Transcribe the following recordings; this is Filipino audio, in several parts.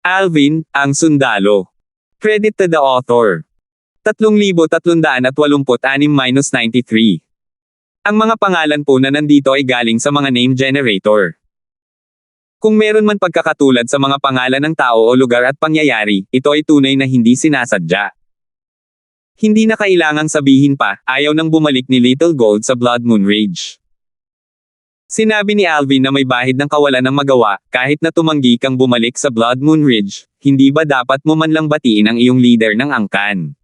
Alvin, ang sundalo. Credit to the author. 3,386-93. Ang mga pangalan po na nandito ay galing sa mga name generator. Kung meron man pagkakatulad sa mga pangalan ng tao o lugar at pangyayari, ito ay tunay na hindi sinasadya. Hindi na kailangang sabihin pa, ayaw nang bumalik ni Little Gold sa Blood Moon Ridge. Sinabi ni Alvin na may bahid ng kawalan ng magawa, kahit na tumanggi kang bumalik sa Blood Moon Ridge, hindi ba dapat mo man lang batiin ang iyong leader ng angkan?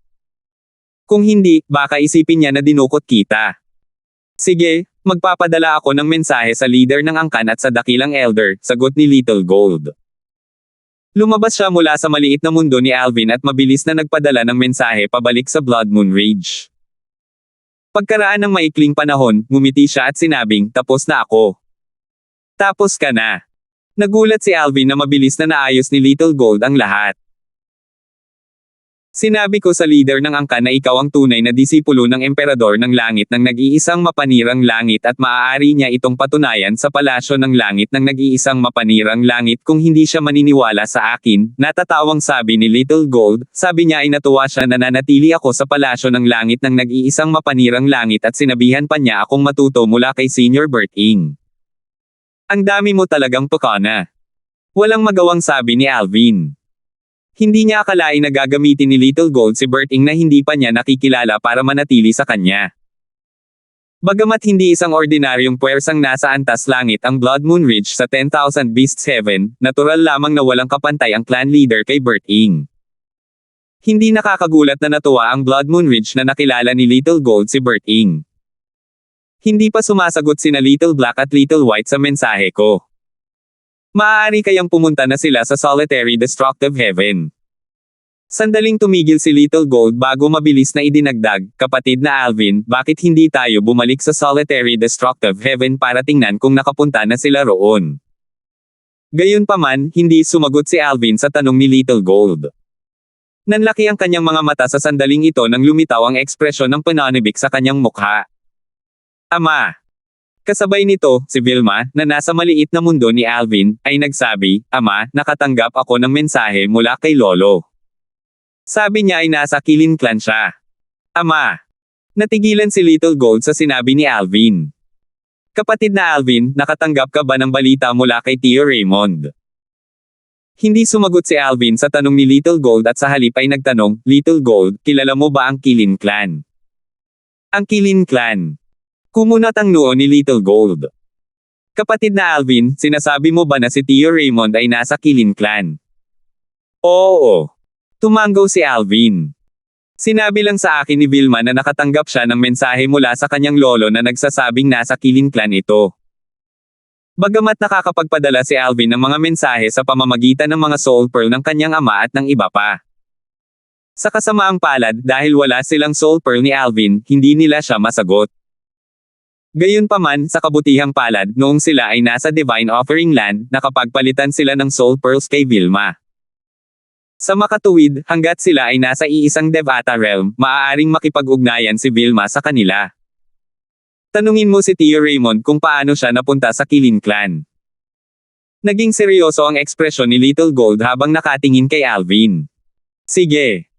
Kung hindi, baka isipin niya na dinukot kita. Sige, magpapadala ako ng mensahe sa leader ng angkan at sa dakilang elder, sagot ni Little Gold. Lumabas siya mula sa maliit na mundo ni Alvin at mabilis na nagpadala ng mensahe pabalik sa Blood Moon Ridge. Pagkaraan ng maikling panahon, ngumiti siya at sinabing, tapos na ako. Tapos ka na. Nagulat si Alvin na mabilis na naayos ni Little Gold ang lahat. Sinabi ko sa leader ng angkan na ikaw ang tunay na disipulo ng emperador ng langit ng nag-iisang mapanirang langit at maaari niya itong patunayan sa palasyo ng langit ng nag-iisang mapanirang langit kung hindi siya maniniwala sa akin, natatawang sabi ni Little Gold, sabi niya ay natuwa siya na nanatili ako sa palasyo ng langit ng nag-iisang mapanirang langit at sinabihan pa niya akong matuto mula kay Senior Berting. Ang dami mo talagang pakana. Walang magawang sabi ni Alvin. Hindi niya akalain na gagamitin ni Little Gold si Berting na hindi pa niya nakikilala para manatili sa kanya. Bagamat hindi isang ordinaryong puwersang nasa antas langit ang Blood Moon Ridge sa 10,000 Beasts Heaven, natural lamang na walang kapantay ang clan leader kay Berting. Hindi nakakagulat na natuwa ang Blood Moon Ridge na nakilala ni Little Gold si Berting. Hindi pa sumasagot sina Little Black at Little White sa mensahe ko. Maaari kayang pumunta na sila sa Solitary Destructive Heaven. Sandaling tumigil si Little Gold bago mabilis na idinagdag, kapatid na Alvin, bakit hindi tayo bumalik sa Solitary Destructive Heaven para tingnan kung nakapunta na sila roon? Gayunpaman, hindi sumagot si Alvin sa tanong ni Little Gold. Nanlaki ang kanyang mga mata sa sandaling ito nang lumitaw ang ekspresyon ng pananibik sa kanyang mukha. Ama! Kasabay nito, si Vilma, na nasa maliit na mundo ni Alvin, ay nagsabi, Ama, nakatanggap ako ng mensahe mula kay Lolo. Sabi niya ay nasa Kilin Clan siya. Ama! Natigilan si Little Gold sa sinabi ni Alvin. Kapatid na Alvin, nakatanggap ka ba ng balita mula kay Tio Raymond? Hindi sumagot si Alvin sa tanong ni Little Gold at sa halip ay nagtanong, Little Gold, kilala mo ba ang Kilin Clan? Ang Kilin Clan. Kumunat ang noo ni Little Gold. Kapatid na Alvin, sinasabi mo ba na si Tio Raymond ay nasa Kilin Clan? Oo. Tumanggaw si Alvin. Sinabi lang sa akin ni Vilma na nakatanggap siya ng mensahe mula sa kanyang lolo na nagsasabing nasa Kilin Clan ito. Bagamat nakakapagpadala si Alvin ng mga mensahe sa pamamagitan ng mga soul pearl ng kanyang ama at ng iba pa. Sa kasamaang palad dahil wala silang soul pearl ni Alvin, hindi nila siya masagot. Gayunpaman, sa kabutihang palad, noong sila ay nasa Divine Offering Land, nakapagpalitan sila ng Soul Pearls kay Vilma. Sa makatuwid, hanggat sila ay nasa iisang Devata Realm, maaaring makipag-ugnayan si Vilma sa kanila. Tanungin mo si Tio Raymond kung paano siya napunta sa Kilin Clan. Naging seryoso ang ekspresyon ni Little Gold habang nakatingin kay Alvin. Sige.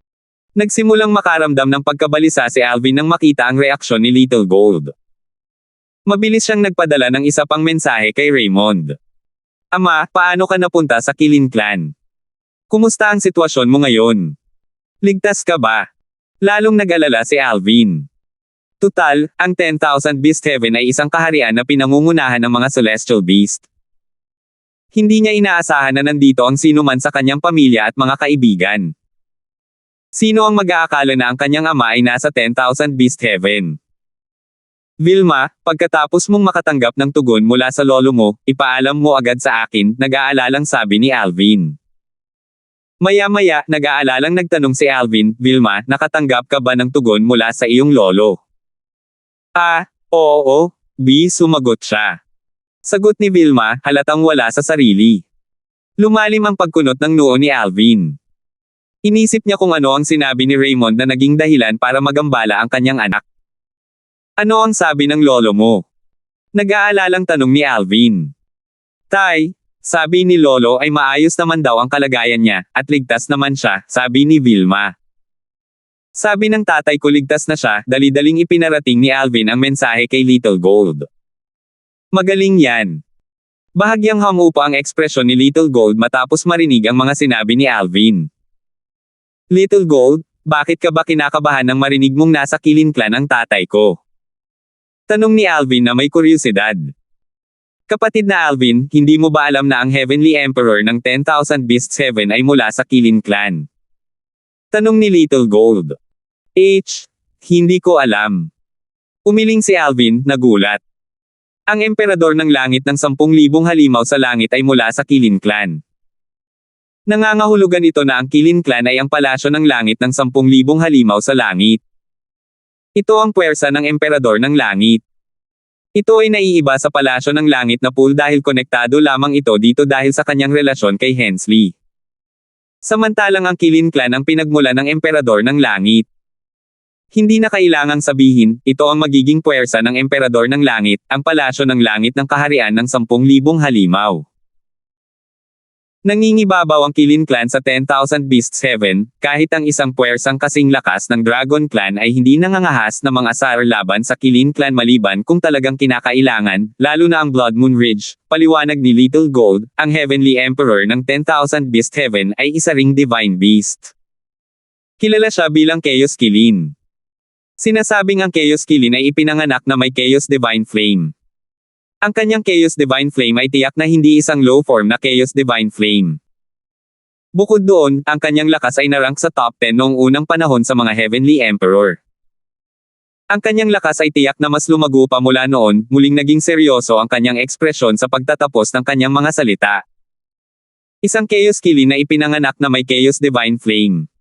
Nagsimulang makaramdam ng pagkabalisa si Alvin nang makita ang reaksyon ni Little Gold. Mabilis siyang nagpadala ng isa pang mensahe kay Raymond. Ama, paano ka napunta sa Kilin Clan? Kumusta ang sitwasyon mo ngayon? Ligtas ka ba? Lalong nag-alala si Alvin. Tutal, ang 10,000 Beast Heaven ay isang kaharian na pinangungunahan ng mga Celestial Beast. Hindi niya inaasahan na nandito ang sino man sa kanyang pamilya at mga kaibigan. Sino ang mag-aakala na ang kanyang ama ay nasa 10,000 Beast Heaven? Vilma, pagkatapos mong makatanggap ng tugon mula sa lolo mo, ipaalam mo agad sa akin, nag-aalalang sabi ni Alvin. Maya-maya, nag-aalalang nagtanong si Alvin, Vilma, nakatanggap ka ba ng tugon mula sa iyong lolo? Oo, sumagot siya. Sagot ni Vilma, halatang wala sa sarili. Lumalim ang pagkunot ng noo ni Alvin. Inisip niya kung ano ang sinabi ni Raymond na naging dahilan para magambala ang kanyang anak. Ano ang sabi ng lolo mo? Nag-aalalang tanong ni Alvin. Tay, Sabi ni Lolo ay maayos naman daw ang kalagayan niya, at ligtas naman siya, sabi ni Vilma. Sabi ng tatay ko ligtas na siya, dali-daling ipinarating ni Alvin ang mensahe kay Little Gold. Magaling yan. Bahagyang humupa ang ekspresyon ni Little Gold matapos marinig ang mga sinabi ni Alvin. Little Gold, bakit ka ba kinakabahan nang marinig mong nasa Kilin Clan ang tatay ko? Tanong ni Alvin na may kuryosidad. Kapatid na Alvin, hindi mo ba alam na ang Heavenly Emperor ng 10,000 Beasts Heaven ay mula sa Kilin Clan? Tanong ni Little Gold. Hindi ko alam. Umiling si Alvin, nagulat. Ang Emperador ng Langit ng 10,000 halimaw sa langit ay mula sa Kilin Clan. Nangangahulugan ito na ang Kilin Clan ay ang palasyo ng langit ng 10,000 halimaw sa langit. Ito ang puwersa ng Emperador ng Langit. Ito ay naiiba sa palasyo ng langit na pool dahil konektado lamang ito dito dahil sa kanyang relasyon kay Hensley. Samantalang ang Kilin Clan ang pinagmula ng Emperador ng Langit. Hindi na kailangang sabihin, ito ang magiging puwersa ng Emperador ng Langit, ang palasyo ng langit ng kaharian ng 10,000 halimaw. Nangingibabaw ang Kilin Clan sa 10,000 Beasts Heaven, kahit ang isang puwersang kasing lakas ng Dragon Clan ay hindi nangangahas na mga asar laban sa Kilin Clan maliban kung talagang kinakailangan, lalo na ang Blood Moon Ridge. Paliwanag ni Little Gold, ang Heavenly Emperor ng 10,000 Beast Heaven ay isa ring Divine Beast. Kilala siya bilang Chaos Kilin. Sinasabing ang Chaos Kilin ay ipinanganak na may Chaos Divine Flame. Ang kanyang Chaos Divine Flame ay tiyak na hindi isang low form na Chaos Divine Flame. Bukod doon, ang kanyang lakas ay narank sa top 10 noong unang panahon sa mga Heavenly Emperor. Ang kanyang lakas ay tiyak na mas lumago pa mula noon, muling naging seryoso ang kanyang ekspresyon sa pagtatapos ng kanyang mga salita. Isang Chaos Kilin na ipinanganak na may Chaos Divine Flame.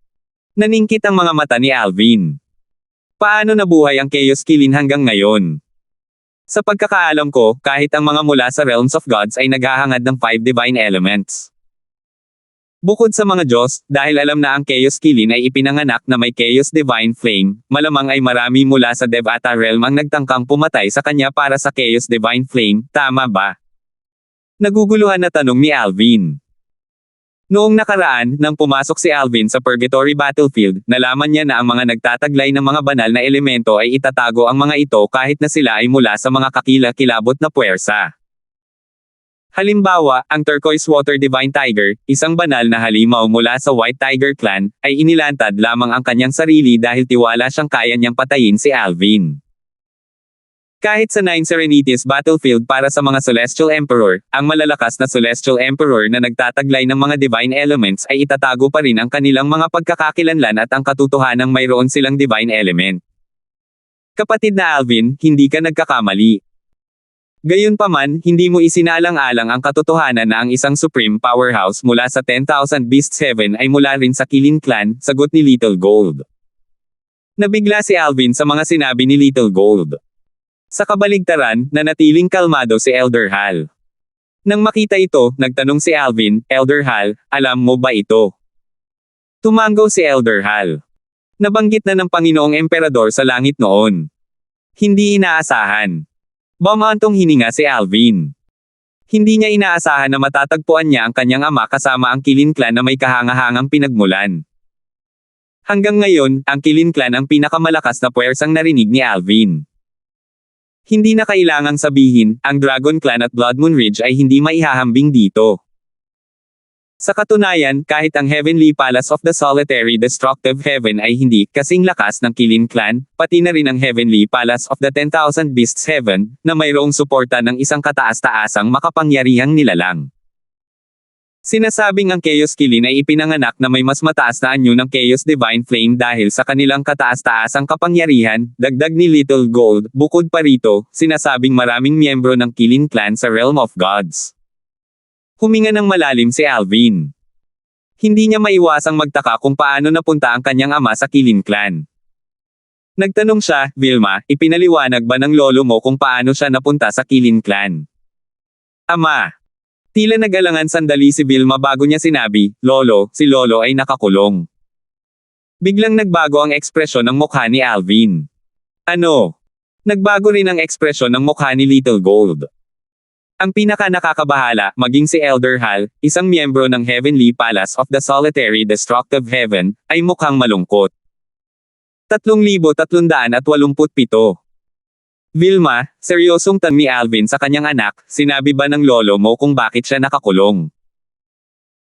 Naningkit ang mga mata ni Alvin. Paano nabuhay ang Chaos Kilin hanggang ngayon? Sa pagkakaalam ko, kahit ang mga mula sa Realms of Gods ay naghahangad ng 5 Divine Elements. Bukod sa mga Diyos, dahil alam na ang Chaos Kilin ay ipinanganak na may Chaos Divine Flame, malamang ay marami mula sa Devata Realm ang nagtangkang pumatay sa kanya para sa Chaos Divine Flame, tama ba? Naguguluhan na tanong ni Alvin. Noong nakaraan, nang pumasok si Alvin sa Purgatory Battlefield, nalaman niya na ang mga nagtataglay ng mga banal na elemento ay itatago ang mga ito kahit na sila ay mula sa mga kakila-kilabot na puwersa. Halimbawa, ang Turquoise Water Divine Tiger, isang banal na halimaw mula sa White Tiger Clan, ay inilantad lamang ang kanyang sarili dahil tiwala siyang kaya niyang patayin si Alvin. Kahit sa 9 Serenities Battlefield para sa mga Celestial Emperor, ang malalakas na Celestial Emperor na nagtataglay ng mga Divine Elements ay itatago pa rin ang kanilang mga pagkakakilanlan at ang katotohanang mayroon silang Divine Element. Kapatid na Alvin, hindi ka nagkakamali. Gayunpaman, hindi mo isinaalang-alang ang katotohanan na ang isang Supreme Powerhouse mula sa 10,000 Beasts Heaven ay mula rin sa Kilin Clan, sagot ni Little Gold. Nabigla si Alvin sa mga sinabi ni Little Gold. Sa kabaligtaran, nanatiling kalmado si Elder Hal. Nang makita ito, nagtanong si Alvin, Elder Hal, alam mo ba ito? Tumango si Elder Hal. Nabanggit na ng Panginoong Emperador sa langit noon. Hindi inaasahan. Bumantong hininga si Alvin. Hindi niya inaasahan na matatagpuan niya ang kanyang ama kasama ang Kilin Clan na may kahangahangang pinagmulan. Hanggang ngayon, ang Kilin Clan ang pinakamalakas na puwersang narinig ni Alvin. Hindi na kailangang sabihin, ang Dragon Clan at Blood Moon Ridge ay hindi maihahambing dito. Sa katunayan, kahit ang Heavenly Palace of the Solitary Destructive Heaven ay hindi kasing lakas ng Kilin Clan, pati na rin ang Heavenly Palace of the 10,000 Beasts Heaven, na mayroong suporta ng isang kataas-taasang makapangyarihang nilalang. Sinasabing ang Chaos Kilin ay ipinanganak na may mas mataas na anyo ng Chaos Divine Flame dahil sa kanilang kataas-taasang kapangyarihan, dagdag ni Little Gold. Bukod pa rito, sinasabing maraming miyembro ng Kilin Clan sa Realm of Gods. Huminga ng malalim si Alvin. Hindi niya maiwasang magtaka kung paano napunta ang kanyang ama sa Kilin Clan. Nagtanong siya, Vilma, ipinaliwanag ba ng lolo mo kung paano siya napunta sa Kilin Clan? Ama. Tila nag-alangan sandali si Vilma bago niya sinabi, Lolo, si Lolo ay nakakulong. Biglang nagbago ang ekspresyon ng mukha ni Alvin. Ano? Nagbago rin ang ekspresyon ng mukha ni Little Gold. Ang pinaka-nakakabahala, maging si Elder Hal, isang miyembro ng Heavenly Palace of the Solitary Destructive Heaven, ay mukhang malungkot. 3,387. Vilma, seryosong tanong ni Alvin sa kanyang anak, sinabi ba ng lolo mo kung bakit siya nakakulong?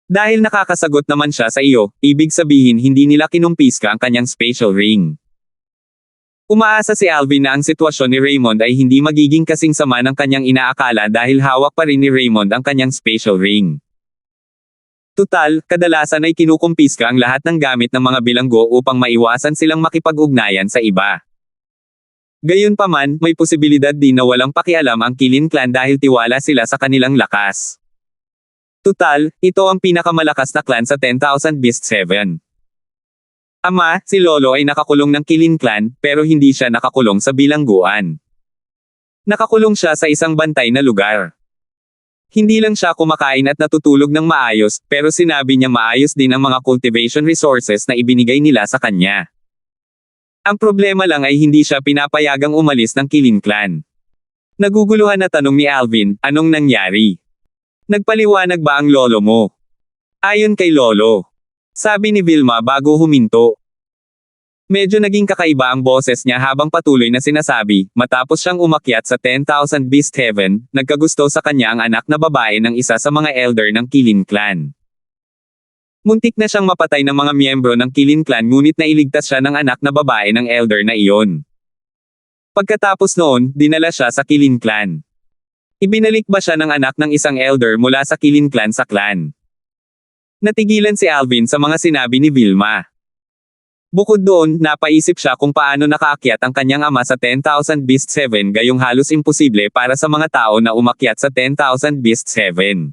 Dahil nakakasagot naman siya sa iyo, ibig sabihin hindi nila kinumpiska ang kanyang special ring. Umaasa si Alvin na ang sitwasyon ni Raymond ay hindi magiging kasing sama ng kanyang inaakala dahil hawak pa rin ni Raymond ang kanyang special ring. Tutal, kadalasan ay kinukumpiska ang lahat ng gamit ng mga bilanggo upang maiwasan silang makipag-ugnayan sa iba. Gayunpaman, may posibilidad din na walang pakialam ang Kilin Clan dahil tiwala sila sa kanilang lakas. Tutal, ito ang pinakamalakas na clan sa 10,000 Beast 7. Ama, si Lolo ay nakakulong ng Kilin Clan, pero hindi siya nakakulong sa bilangguan. Nakakulong siya sa isang bantay na lugar. Hindi lang siya kumakain at natutulog ng maayos, pero sinabi niya maayos din ang mga cultivation resources na ibinigay nila sa kanya. Ang problema lang ay hindi siya pinapayagang umalis ng Kilin Clan. Naguguluhan na tanong ni Alvin, anong nangyari? Nagpaliwanag ba ang lolo mo? Ayon kay Lolo. Sabi ni Vilma bago huminto. Medyo naging kakaiba ang boses niya habang patuloy na sinasabi, matapos siyang umakyat sa 10,000 Beast Heaven, nagkagusto sa kanya ang anak na babae ng isa sa mga elder ng Kilin Clan. Muntik na siyang mapatay ng mga miyembro ng Kilin Clan ngunit nailigtas siya ng anak na babae ng elder na iyon. Pagkatapos noon, dinala siya sa Kilin Clan. Ibinalik ba siya ng anak ng isang elder mula sa Kilin Clan sa clan? Natigilan si Alvin sa mga sinabi ni Vilma. Bukod doon, napaisip siya kung paano nakaakyat ang kanyang ama sa 10,000 Beast 7 gayong halos imposible para sa mga tao na umakyat sa 10,000 Beast 7.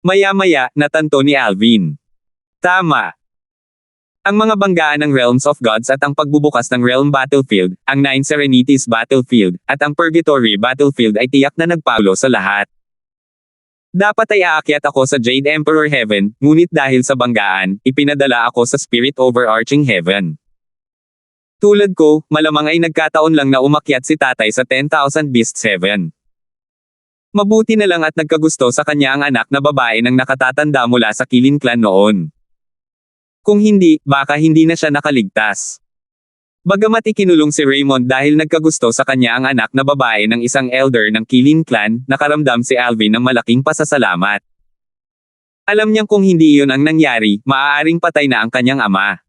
Maya-maya, natanto ni Alvin. Tama. Ang mga banggaan ng Realms of Gods at ang pagbubukas ng Realm Battlefield, ang Nine Serenities Battlefield, at ang Purgatory Battlefield ay tiyak na nagpaulo sa lahat. Dapat ay aakyat ako sa Jade Emperor Heaven, ngunit dahil sa banggaan, ipinadala ako sa Spirit Overarching Heaven. Tulad ko, malamang ay nagkataon lang na umakyat si tatay sa 10,000 Beast 7. Mabuti na lang at nagkagusto sa kanya ang anak na babae ng nakatatanda mula sa Kilin Clan noon. Kung hindi, baka hindi na siya nakaligtas. Bagamat ikinulong si Raymond dahil nagkagusto sa kanya ang anak na babae ng isang elder ng Kilin Clan, nakaramdam si Alvin ng malaking pasasalamat. Alam niyang kung hindi iyon ang nangyari, maaaring patay na ang kanyang ama.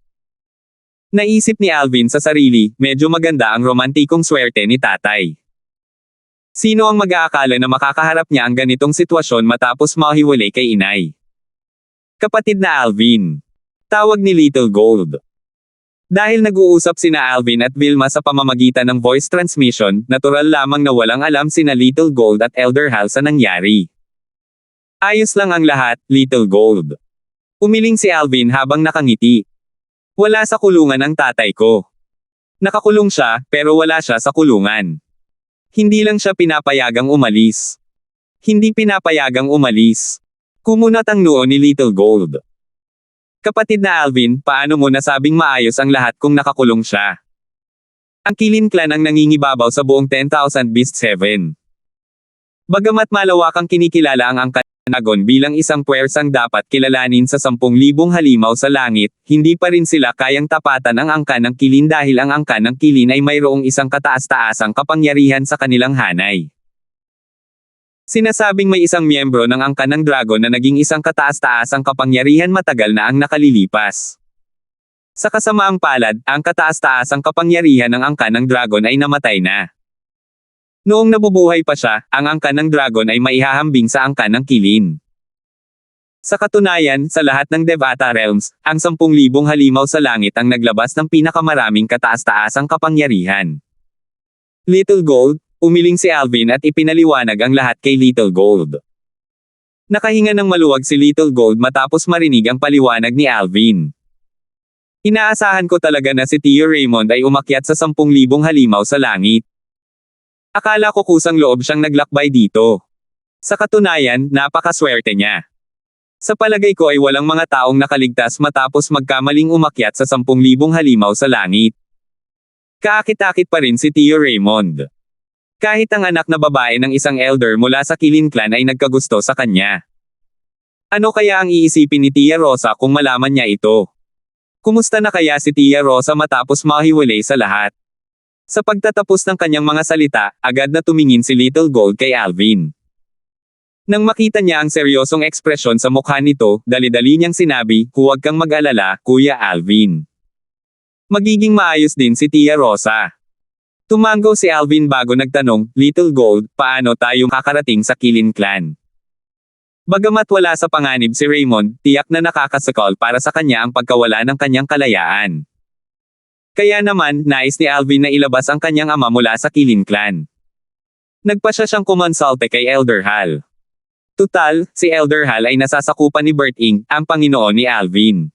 Naisip ni Alvin sa sarili, medyo maganda ang romantikong swerte ni tatay. Sino ang mag-aakala na makakaharap niya ang ganitong sitwasyon matapos mahiwalay kay inay? Kapatid na Alvin. Tawag ni Little Gold. Dahil nag-uusap sina Alvin at Vilma sa pamamagitan ng voice transmission, natural lamang na walang alam sina Little Gold at Elder Hal sa nangyari. Ayos lang ang lahat, Little Gold. Umiling si Alvin habang nakangiti. Wala sa kulungan ang tatay ko. Nakakulong siya, pero wala siya sa kulungan. Hindi lang siya pinapayagang umalis. Hindi pinapayagang umalis. Kumunat ang noo ni Little Gold. Kapatid na Alvin, paano mo nasabing maayos ang lahat kung nakakulong siya? Ang Kilin Clan ang nangingibabaw sa buong 10,000 Beast 7. Bagamat malawakang kinikilala ang Angkan Dragon bilang isang puwersang dapat kilalanin sa 10,000 halimaw sa langit, hindi pa rin sila kayang tapatan ang angkan ng Kilin dahil ang angkan ng Kilin ay mayroong isang kataas-taasang kapangyarihan sa kanilang hanay. Sinasabing may isang miyembro ng angkan ng dragon na naging isang kataas-taasang kapangyarihan matagal na ang nakalilipas. Sa kasamaang palad, ang kataas-taasang kapangyarihan ng angkan ng dragon ay namatay na. Noong nabubuhay pa siya, ang angkan ng dragon ay maihahambing sa angkan ng Kilin. Sa katunayan, sa lahat ng Devata Realms, ang 10,000 halimaw sa langit ang naglabas ng pinakamaraming kataas-taasang kapangyarihan. Little Gold, umiling si Alvin at ipinaliwanag ang lahat kay Little Gold. Nakahinga ng maluwag si Little Gold matapos marinig ang paliwanag ni Alvin. Inaasahan ko talaga na si Tio Raymond ay umakyat sa 10,000 halimaw sa langit. Akala ko kusang loob siyang naglakbay dito. Sa katunayan, napakaswerte niya. Sa palagay ko ay walang mga taong nakaligtas matapos magkamaling umakyat sa 10,000 halimaw sa langit. Kaakit-akit pa rin si Tio Raymond. Kahit ang anak na babae ng isang elder mula sa Qilin Clan ay nagkagusto sa kanya. Ano kaya ang iisipin ni Tia Rosa kung malaman niya ito? Kumusta na kaya si Tia Rosa matapos mahiwalay sa lahat? Sa pagtatapos ng kanyang mga salita, agad na tumingin si Little Gold kay Alvin. Nang makita niya ang seryosong ekspresyon sa mukha nito, dali-dali niyang sinabi, "Huwag kang mag-alala, Kuya Alvin. Magiging maayos din si Tia Rosa." Tumango si Alvin bago nagtanong, "Little Gold, paano tayo kakarating sa Qilin Clan?" Bagamat wala sa panganib si Raymond, tiyak na nakakasakal para sa kanya ang pagkawala ng kanyang kalayaan. Kaya naman, nais ni Alvin na ilabas ang kanyang ama mula sa Qilin Clan. Nagpasya siyang kumonsalte kay Elder Hal. Tutal, si Elder Hal ay nasasakupan ni Bert Ing, ang Panginoon ni Alvin.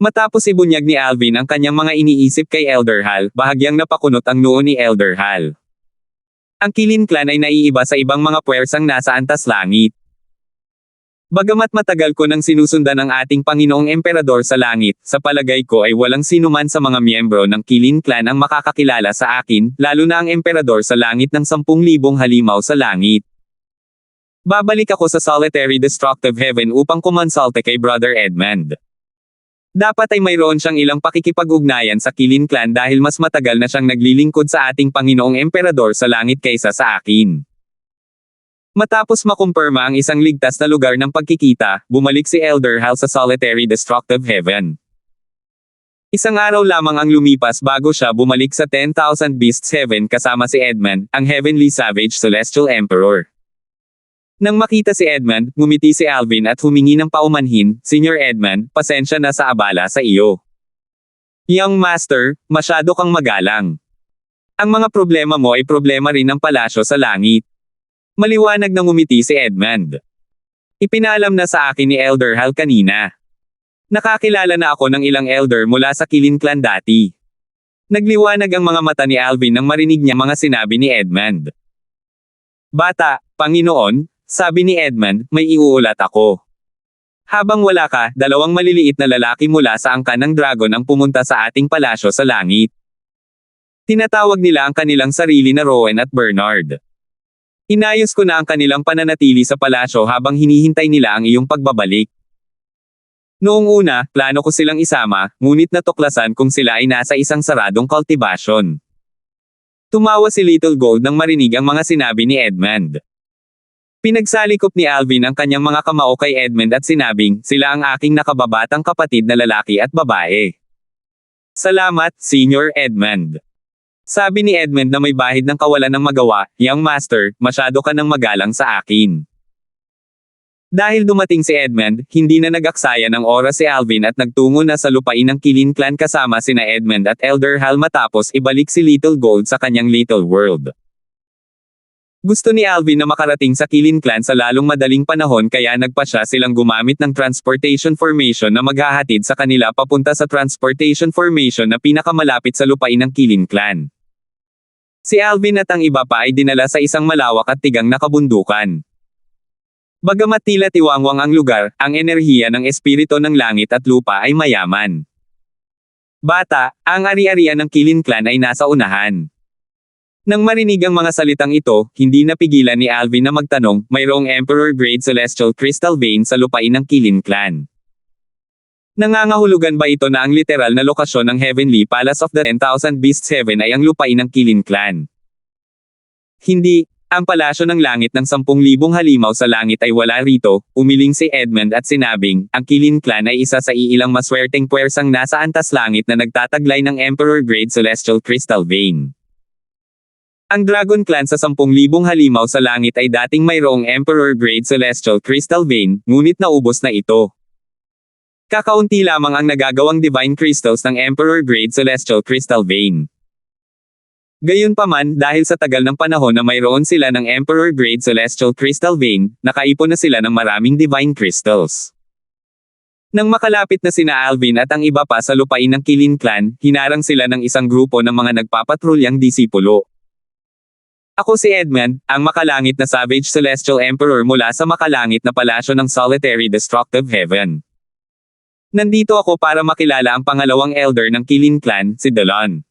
Matapos ibunyag ni Alvin ang kanyang mga iniisip kay Elder Hal, bahagyang napakunot ang noo ni Elder Hal. Ang Qilin Clan ay naiiba sa ibang mga puwersang nasa antas langit. Bagamat matagal ko nang sinusundan ang ating Panginoong Emperador sa langit, sa palagay ko ay walang sinuman sa mga miyembro ng Qilin Clan ang makakakilala sa akin, lalo na ang Emperador sa langit ng 10,000 halimaw sa langit. Babalik ako sa Solitary Destructive Heaven upang kumonsalte kay Brother Edmund. Dapat ay mayroon siyang ilang pakikipag-ugnayan sa Qilin Clan dahil mas matagal na siyang naglilingkod sa ating Panginoong Emperador sa langit kaysa sa akin. Matapos makumpirma ang isang ligtas na lugar ng pagkikita, bumalik si Elder Hal sa Solitary Destructive Heaven. Isang araw lamang ang lumipas bago siya bumalik sa 10,000 Beasts Heaven kasama si Edmund, ang Heavenly Savage Celestial Emperor. Nang makita si Edmund, ngumiti si Alvin at humingi ng paumanhin, "Senior Edmund, pasensya na sa abala sa iyo. Young Master, masyado kang magalang. Ang mga problema mo ay problema rin ng palasyo sa langit." Maliwanag na ngumiti si Edmund. Ipinaalam na sa akin ni Elder Hal kanina. Nakakilala na ako ng ilang elder mula sa Qilin Clan dati. Nagliwanag ang mga mata ni Alvin nang marinig niya mga sinabi ni Edmund. "Bata, Panginoon," sabi ni Edmund, "may iuulat ako. Habang wala ka, dalawang maliliit na lalaki mula sa angkan ng dragon ang pumunta sa ating palasyo sa langit. Tinatawag nila ang kanilang sarili na Rowan at Bernard. Inayos ko na ang kanilang pananatili sa palasyo habang hinihintay nila ang iyong pagbabalik. Noong una, plano ko silang isama, ngunit natuklasan kung sila ay nasa isang saradong kultibasyon." Tumawa si Little Gold nang marinig ang mga sinabi ni Edmund. Pinagsalikop ni Alvin ang kanyang mga kamao kay Edmund at sinabing, "Sila ang aking nakababatang kapatid na lalaki at babae." "Salamat, Senior Edmund." Sabi ni Edmund na may bahid ng kawalan ng magawa, "Young Master, masyado ka nang magalang sa akin." Dahil dumating si Edmund, hindi na nag-aksaya ng oras si Alvin at nagtungo na sa lupain ng Qilin Clan kasama sina Edmund at Elder Hal matapos ibalik si Little Gold sa kanyang little world. Gusto ni Alvin na makarating sa Qilin Clan sa lalong madaling panahon kaya nagpasya silang gumamit ng transportation formation na maghahatid sa kanila papunta sa transportation formation na pinakamalapit sa lupain ng Qilin Clan. Si Alvin at ang iba pa ay dinala sa isang malawak at tigang na kabundukan. Bagamat tila tiwangwang ang lugar, ang enerhiya ng espiritu ng langit at lupa ay mayaman. "Bata, ang ari-arian ng Qilin Clan ay nasa unahan." Nang marinig ang mga salitang ito, hindi napigilan ni Alvin na magtanong, "Mayroong Emperor-grade Celestial Crystal Vein sa lupain ng Qilin Clan? Nangangahulugan ba ito na ang literal na lokasyon ng Heavenly Palace of the 10,000 Beasts Heaven ay ang lupain ng Qilin Clan?" "Hindi, ang palasyo ng langit ng 10,000 halimaw sa langit ay wala rito," umiling si Edmund at sinabing, "Ang Qilin Clan ay isa sa iilang maswerteng puwersang nasa antas langit na nagtataglay ng Emperor-grade Celestial Crystal Vein. Ang Dragon Clan sa 10,000 halimaw sa langit ay dating mayroong Emperor-grade Celestial Crystal Vein, ngunit naubos na ito. Kakaunti lamang ang nagagawang Divine Crystals ng Emperor-grade Celestial Crystal Vein. Gayunpaman, dahil sa tagal ng panahon na mayroon sila ng Emperor-grade Celestial Crystal Vein, nakaipon na sila ng maraming Divine Crystals. Nang makalapit na sina Alvin at ang iba pa sa lupain ng Qilin Clan, hinarang sila ng isang grupo ng mga nagpapatrulyang disipulo. "Ako si Edmund, ang makalangit na Savage Celestial Emperor mula sa makalangit na palasyo ng Solitary Destructive Heaven. Nandito ako para makilala ang pangalawang elder ng Qilin Clan, si Delon."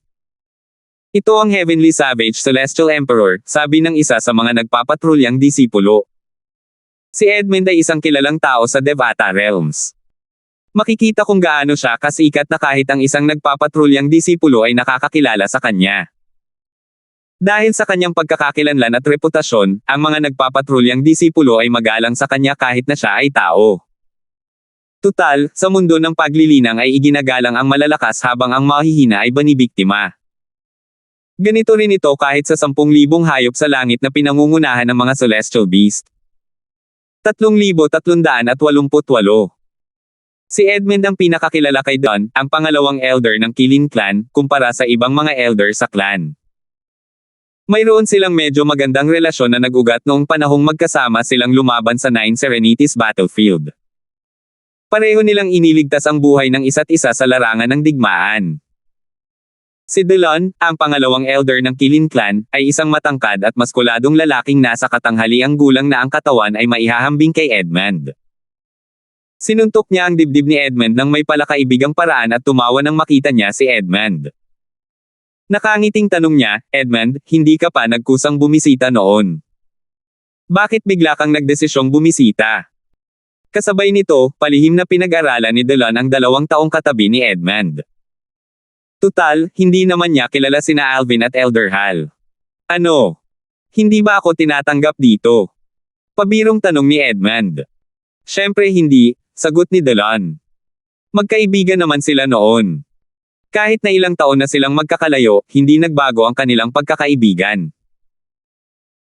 Ito ang Heavenly Savage Celestial Emperor, sabi ng isa sa mga nagpapatrulyang disipulo. Si Edmund ay isang kilalang tao sa Devata Realms. Makikita kung gaano siya kasikat na kahit ang isang nagpapatrulyang disipulo ay nakakakilala sa kanya. Dahil sa kanyang pagkakakilanlan at reputasyon, ang mga nagpapatrulyang disipulo ay magalang sa kanya kahit na siya ay tao. Tutal, sa mundo ng paglilinang ay iginagalang ang malalakas habang ang mahihina ay banibiktima. Ganito rin ito kahit sa 10,000 hayop sa langit na pinangungunahan ng mga celestial beast. 3,388. Si Edmund ang pinakakilala kay Don, ang pangalawang elder ng Kilin clan, kumpara sa ibang mga elder sa clan. Mayroon silang medyo magandang relasyon na nag-ugat noong panahong magkasama silang lumaban sa Nine Serenities Battlefield. Pareho nilang iniligtas ang buhay ng isa't isa sa larangan ng digmaan. Si Delon, ang pangalawang elder ng Kilin clan, ay isang matangkad at maskuladong lalaking nasa katanghaliang gulang na ang katawan ay maihahambing kay Edmund. Sinuntok niya ang dibdib ni Edmund nang may palakaibigang paraan at tumawa nang makita niya si Edmund. Nakangiting tanong niya, "Edmund, hindi ka pa nagkusang bumisita noon? Bakit bigla kang nagdesisyong bumisita?" Kasabay nito, palihim na pinag-aralan ni Delon ang 2 taong katabi ni Edmund. Tutal, hindi naman niya kilala sina Alvin at Elder Hal. "Ano? Hindi ba ako tinatanggap dito?" Pabirong tanong ni Edmund. "Syempre hindi," sagot ni Delon. Magkaibigan naman sila noon. Kahit na ilang taon na silang magkakalayo, hindi nagbago ang kanilang pagkakaibigan.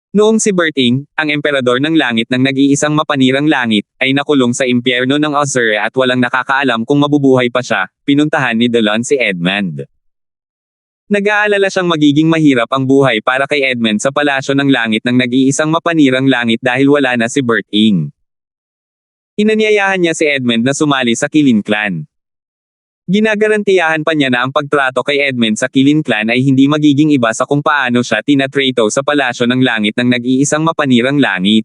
Noong si Berting, ang emperador ng langit ng nag-iisang mapanirang langit, ay nakulong sa impyerno ng Ozure at walang nakakaalam kung mabubuhay pa siya, pinuntahan ni Delon si Edmund. Nag-aalala siyang magiging mahirap ang buhay para kay Edmund sa palasyo ng langit ng nag-iisang mapanirang langit dahil wala na si Berting. Inanyayahan niya si Edmund na sumali sa Kilin clan. Ginagarantiyahan pa niya na ang pagtrato kay Edmund sa Kilin clan ay hindi magiging iba sa kung paano siya tinatrato sa palasyo ng langit ng nag-iisang mapanirang langit.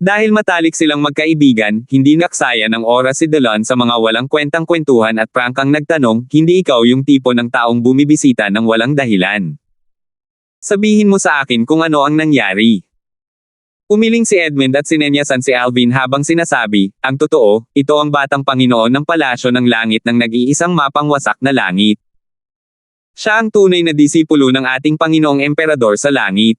Dahil matalik silang magkaibigan, hindi naksaya ng oras si Delon sa mga walang kwentang kwentuhan at prangkang nagtanong, "Hindi ikaw yung tipo ng taong bumibisita ng walang dahilan. Sabihin mo sa akin kung ano ang nangyari." Umiling si Edmund at sinenyasan si Alvin habang sinasabi, "Ang totoo, ito ang batang Panginoon ng palasyo ng langit ng nag-iisang mapangwasak na langit. Siya ang tunay na disipulo ng ating Panginoong Emperador sa langit."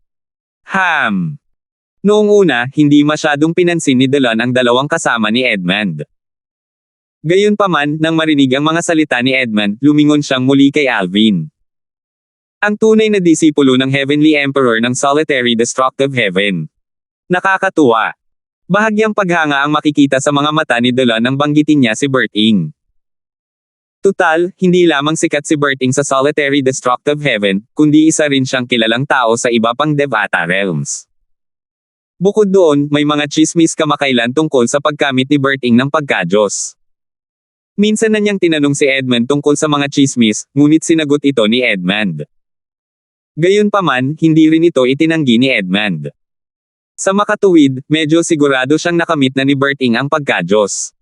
Noong una, hindi masyadong pinansin ni Delon ang 2 kasama ni Edmund. Gayunpaman, nang marinig ang mga salita ni Edmund, lumingon siyang muli kay Alvin. Ang tunay na disipulo ng Heavenly Emperor ng Solitary Destructive Heaven. Nakakatuwa. Bahagyang paghanga ang makikita sa mga mata ni Delon nang banggitin niya si Berting. Tutal, hindi lamang sikat si Berting sa Solitary Destructive Heaven, kundi isa rin siyang kilalang tao sa iba pang Devata Realms. Bukod doon, may mga chismis kamakailan tungkol sa pagkamit ni Berting ng pagka-Diyos. Minsan na niyang tinanong si Edmund tungkol sa mga chismis, ngunit sinagot ito ni Edmund. Gayunpaman, hindi rin ito itinanggi ni Edmund. Sa makatuwid, medyo sigurado siyang nakamit na ni Berting ang pagka-Diyos.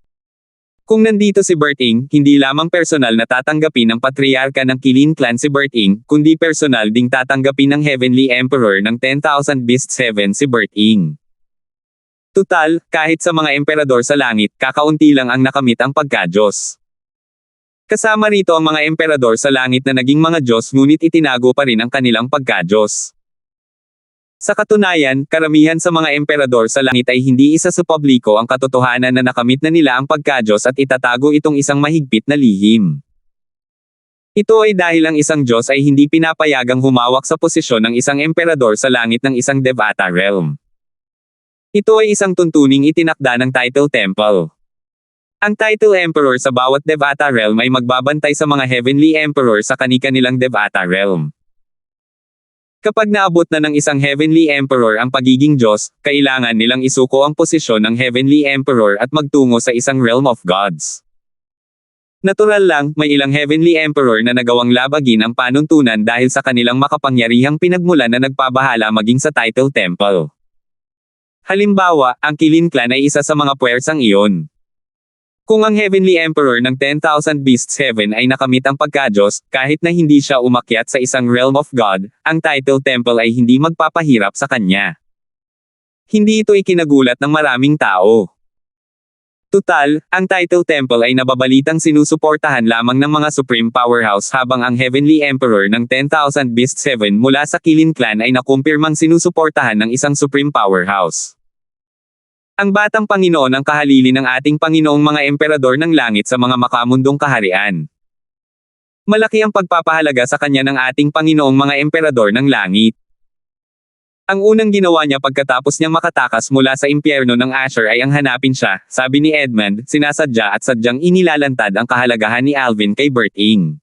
Kung nandito si Berting, hindi lamang personal na tatanggapin ng patriarka ng Kilin clan si Berting, kundi personal ding tatanggapin ng Heavenly Emperor ng 10,000 Beasts Heaven si Berting. Tutal, kahit sa mga emperador sa langit, kakaunti lang ang nakamit ang pagka-Diyos. Kasama rito ang mga emperador sa langit na naging mga Diyos ngunit itinago pa rin ang kanilang pagka-Diyos. Sa katunayan, karamihan sa mga emperador sa langit ay hindi isa sa publiko ang katotohanan na nakamit na nila ang pagka-Diyos at itatago itong isang mahigpit na lihim. Ito ay dahil ang isang Diyos ay hindi pinapayagang humawak sa posisyon ng isang emperador sa langit ng isang Devata realm. Ito ay isang tuntuning itinakda ng Title Temple. Ang Title Emperor sa bawat Devata realm ay magbabantay sa mga Heavenly Emperor sa kani-kanilang Devata realm. Kapag naabot na ng isang Heavenly Emperor ang pagiging Diyos, kailangan nilang isuko ang posisyon ng Heavenly Emperor at magtungo sa isang realm of gods. Natural lang, may ilang Heavenly Emperor na nagawang labagin ang panuntunan dahil sa kanilang makapangyarihang pinagmulan na nagpabahala maging sa Title Temple. Halimbawa, ang Kilin clan ay isa sa mga puwersang iyon. Kung ang Heavenly Emperor ng 10,000 Beasts Heaven ay nakamit ang pagka-Diyos, kahit na hindi siya umakyat sa isang realm of God, ang title temple ay hindi magpapahirap sa kanya. Hindi ito ikinagulat ng maraming tao. Tutal, ang title temple ay nababalitang sinusuportahan lamang ng mga Supreme Powerhouse habang ang Heavenly Emperor ng 10,000 Beasts Heaven mula sa Qilin Clan ay nakumpirmang sinusuportahan ng isang Supreme Powerhouse. Ang batang Panginoon ang kahalili ng ating Panginoong mga emperador ng langit sa mga makamundong kaharian. Malaki ang pagpapahalaga sa kanya ng ating Panginoong mga emperador ng langit. Ang unang ginawa niya pagkatapos niyang makatakas mula sa impyerno ng Asher ay ang hanapin siya, sabi ni Edmund, sinasadya at sadyang inilalantad ang kahalagahan ni Alvin kay Berting.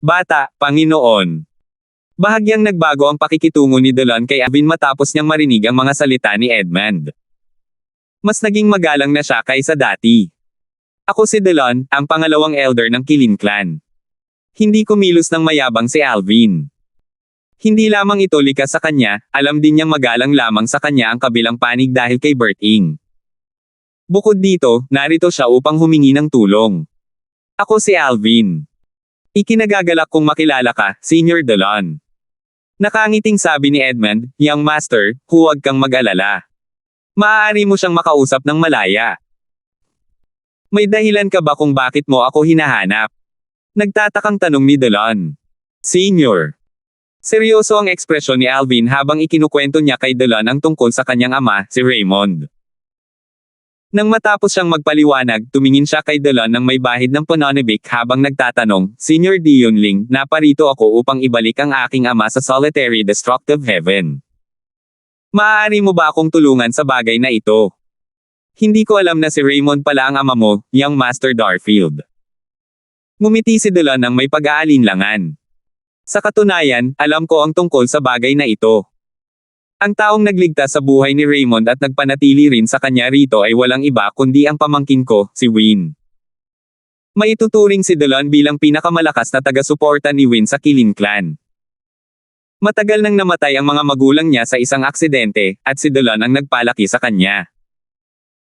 Bata, Panginoon. Bahagyang nagbago ang pakikitungo ni Delon kay Alvin matapos niyang marinig ang mga salita ni Edmund. Mas naging magalang na siya kaysa dati. Ako si Delon, ang pangalawang elder ng Qilin Clan. Hindi kumilos ng mayabang si Alvin. Hindi lamang ito likas sa kanya, alam din niyang magalang lamang sa kanya ang kabilang panig dahil kay Berting. Bukod dito, narito siya upang humingi ng tulong. Ako si Alvin. Ikinagagalak kong makilala ka, Senior Delon. Nakangiting sabi ni Edmund, Young Master, huwag kang mag-alala. Maaari mo siyang makausap ng malaya. May dahilan ka ba kung bakit mo ako hinahanap? Nagtatakang tanong ni Delon. Senior. Seryoso ang ekspresyon ni Alvin habang ikinukwento niya kay Delon ang tungkol sa kanyang ama, si Raymond. Nang matapos siyang magpaliwanag, tumingin siya kay Delon ng may bahid ng pananabik habang nagtatanong, Senior Dionling, naparito ako upang ibalik ang aking ama sa solitary destructive heaven. Maaari mo ba akong tulungan sa bagay na ito? Hindi ko alam na si Raymond pala ang ama mo, Young Master Darfield. Ngumiti si Delon ng may pag-aalinlangan. Sa katunayan, alam ko ang tungkol sa bagay na ito. Ang taong nagligtas sa buhay ni Raymond at nagpanatili rin sa kanya rito ay walang iba kundi ang pamangkin ko, si Win. Maituturing si Delon bilang pinakamalakas na taga-suporta ni Win sa Qilin Clan. Matagal nang namatay ang mga magulang niya sa isang aksidente, at si Delon ang nagpalaki sa kanya.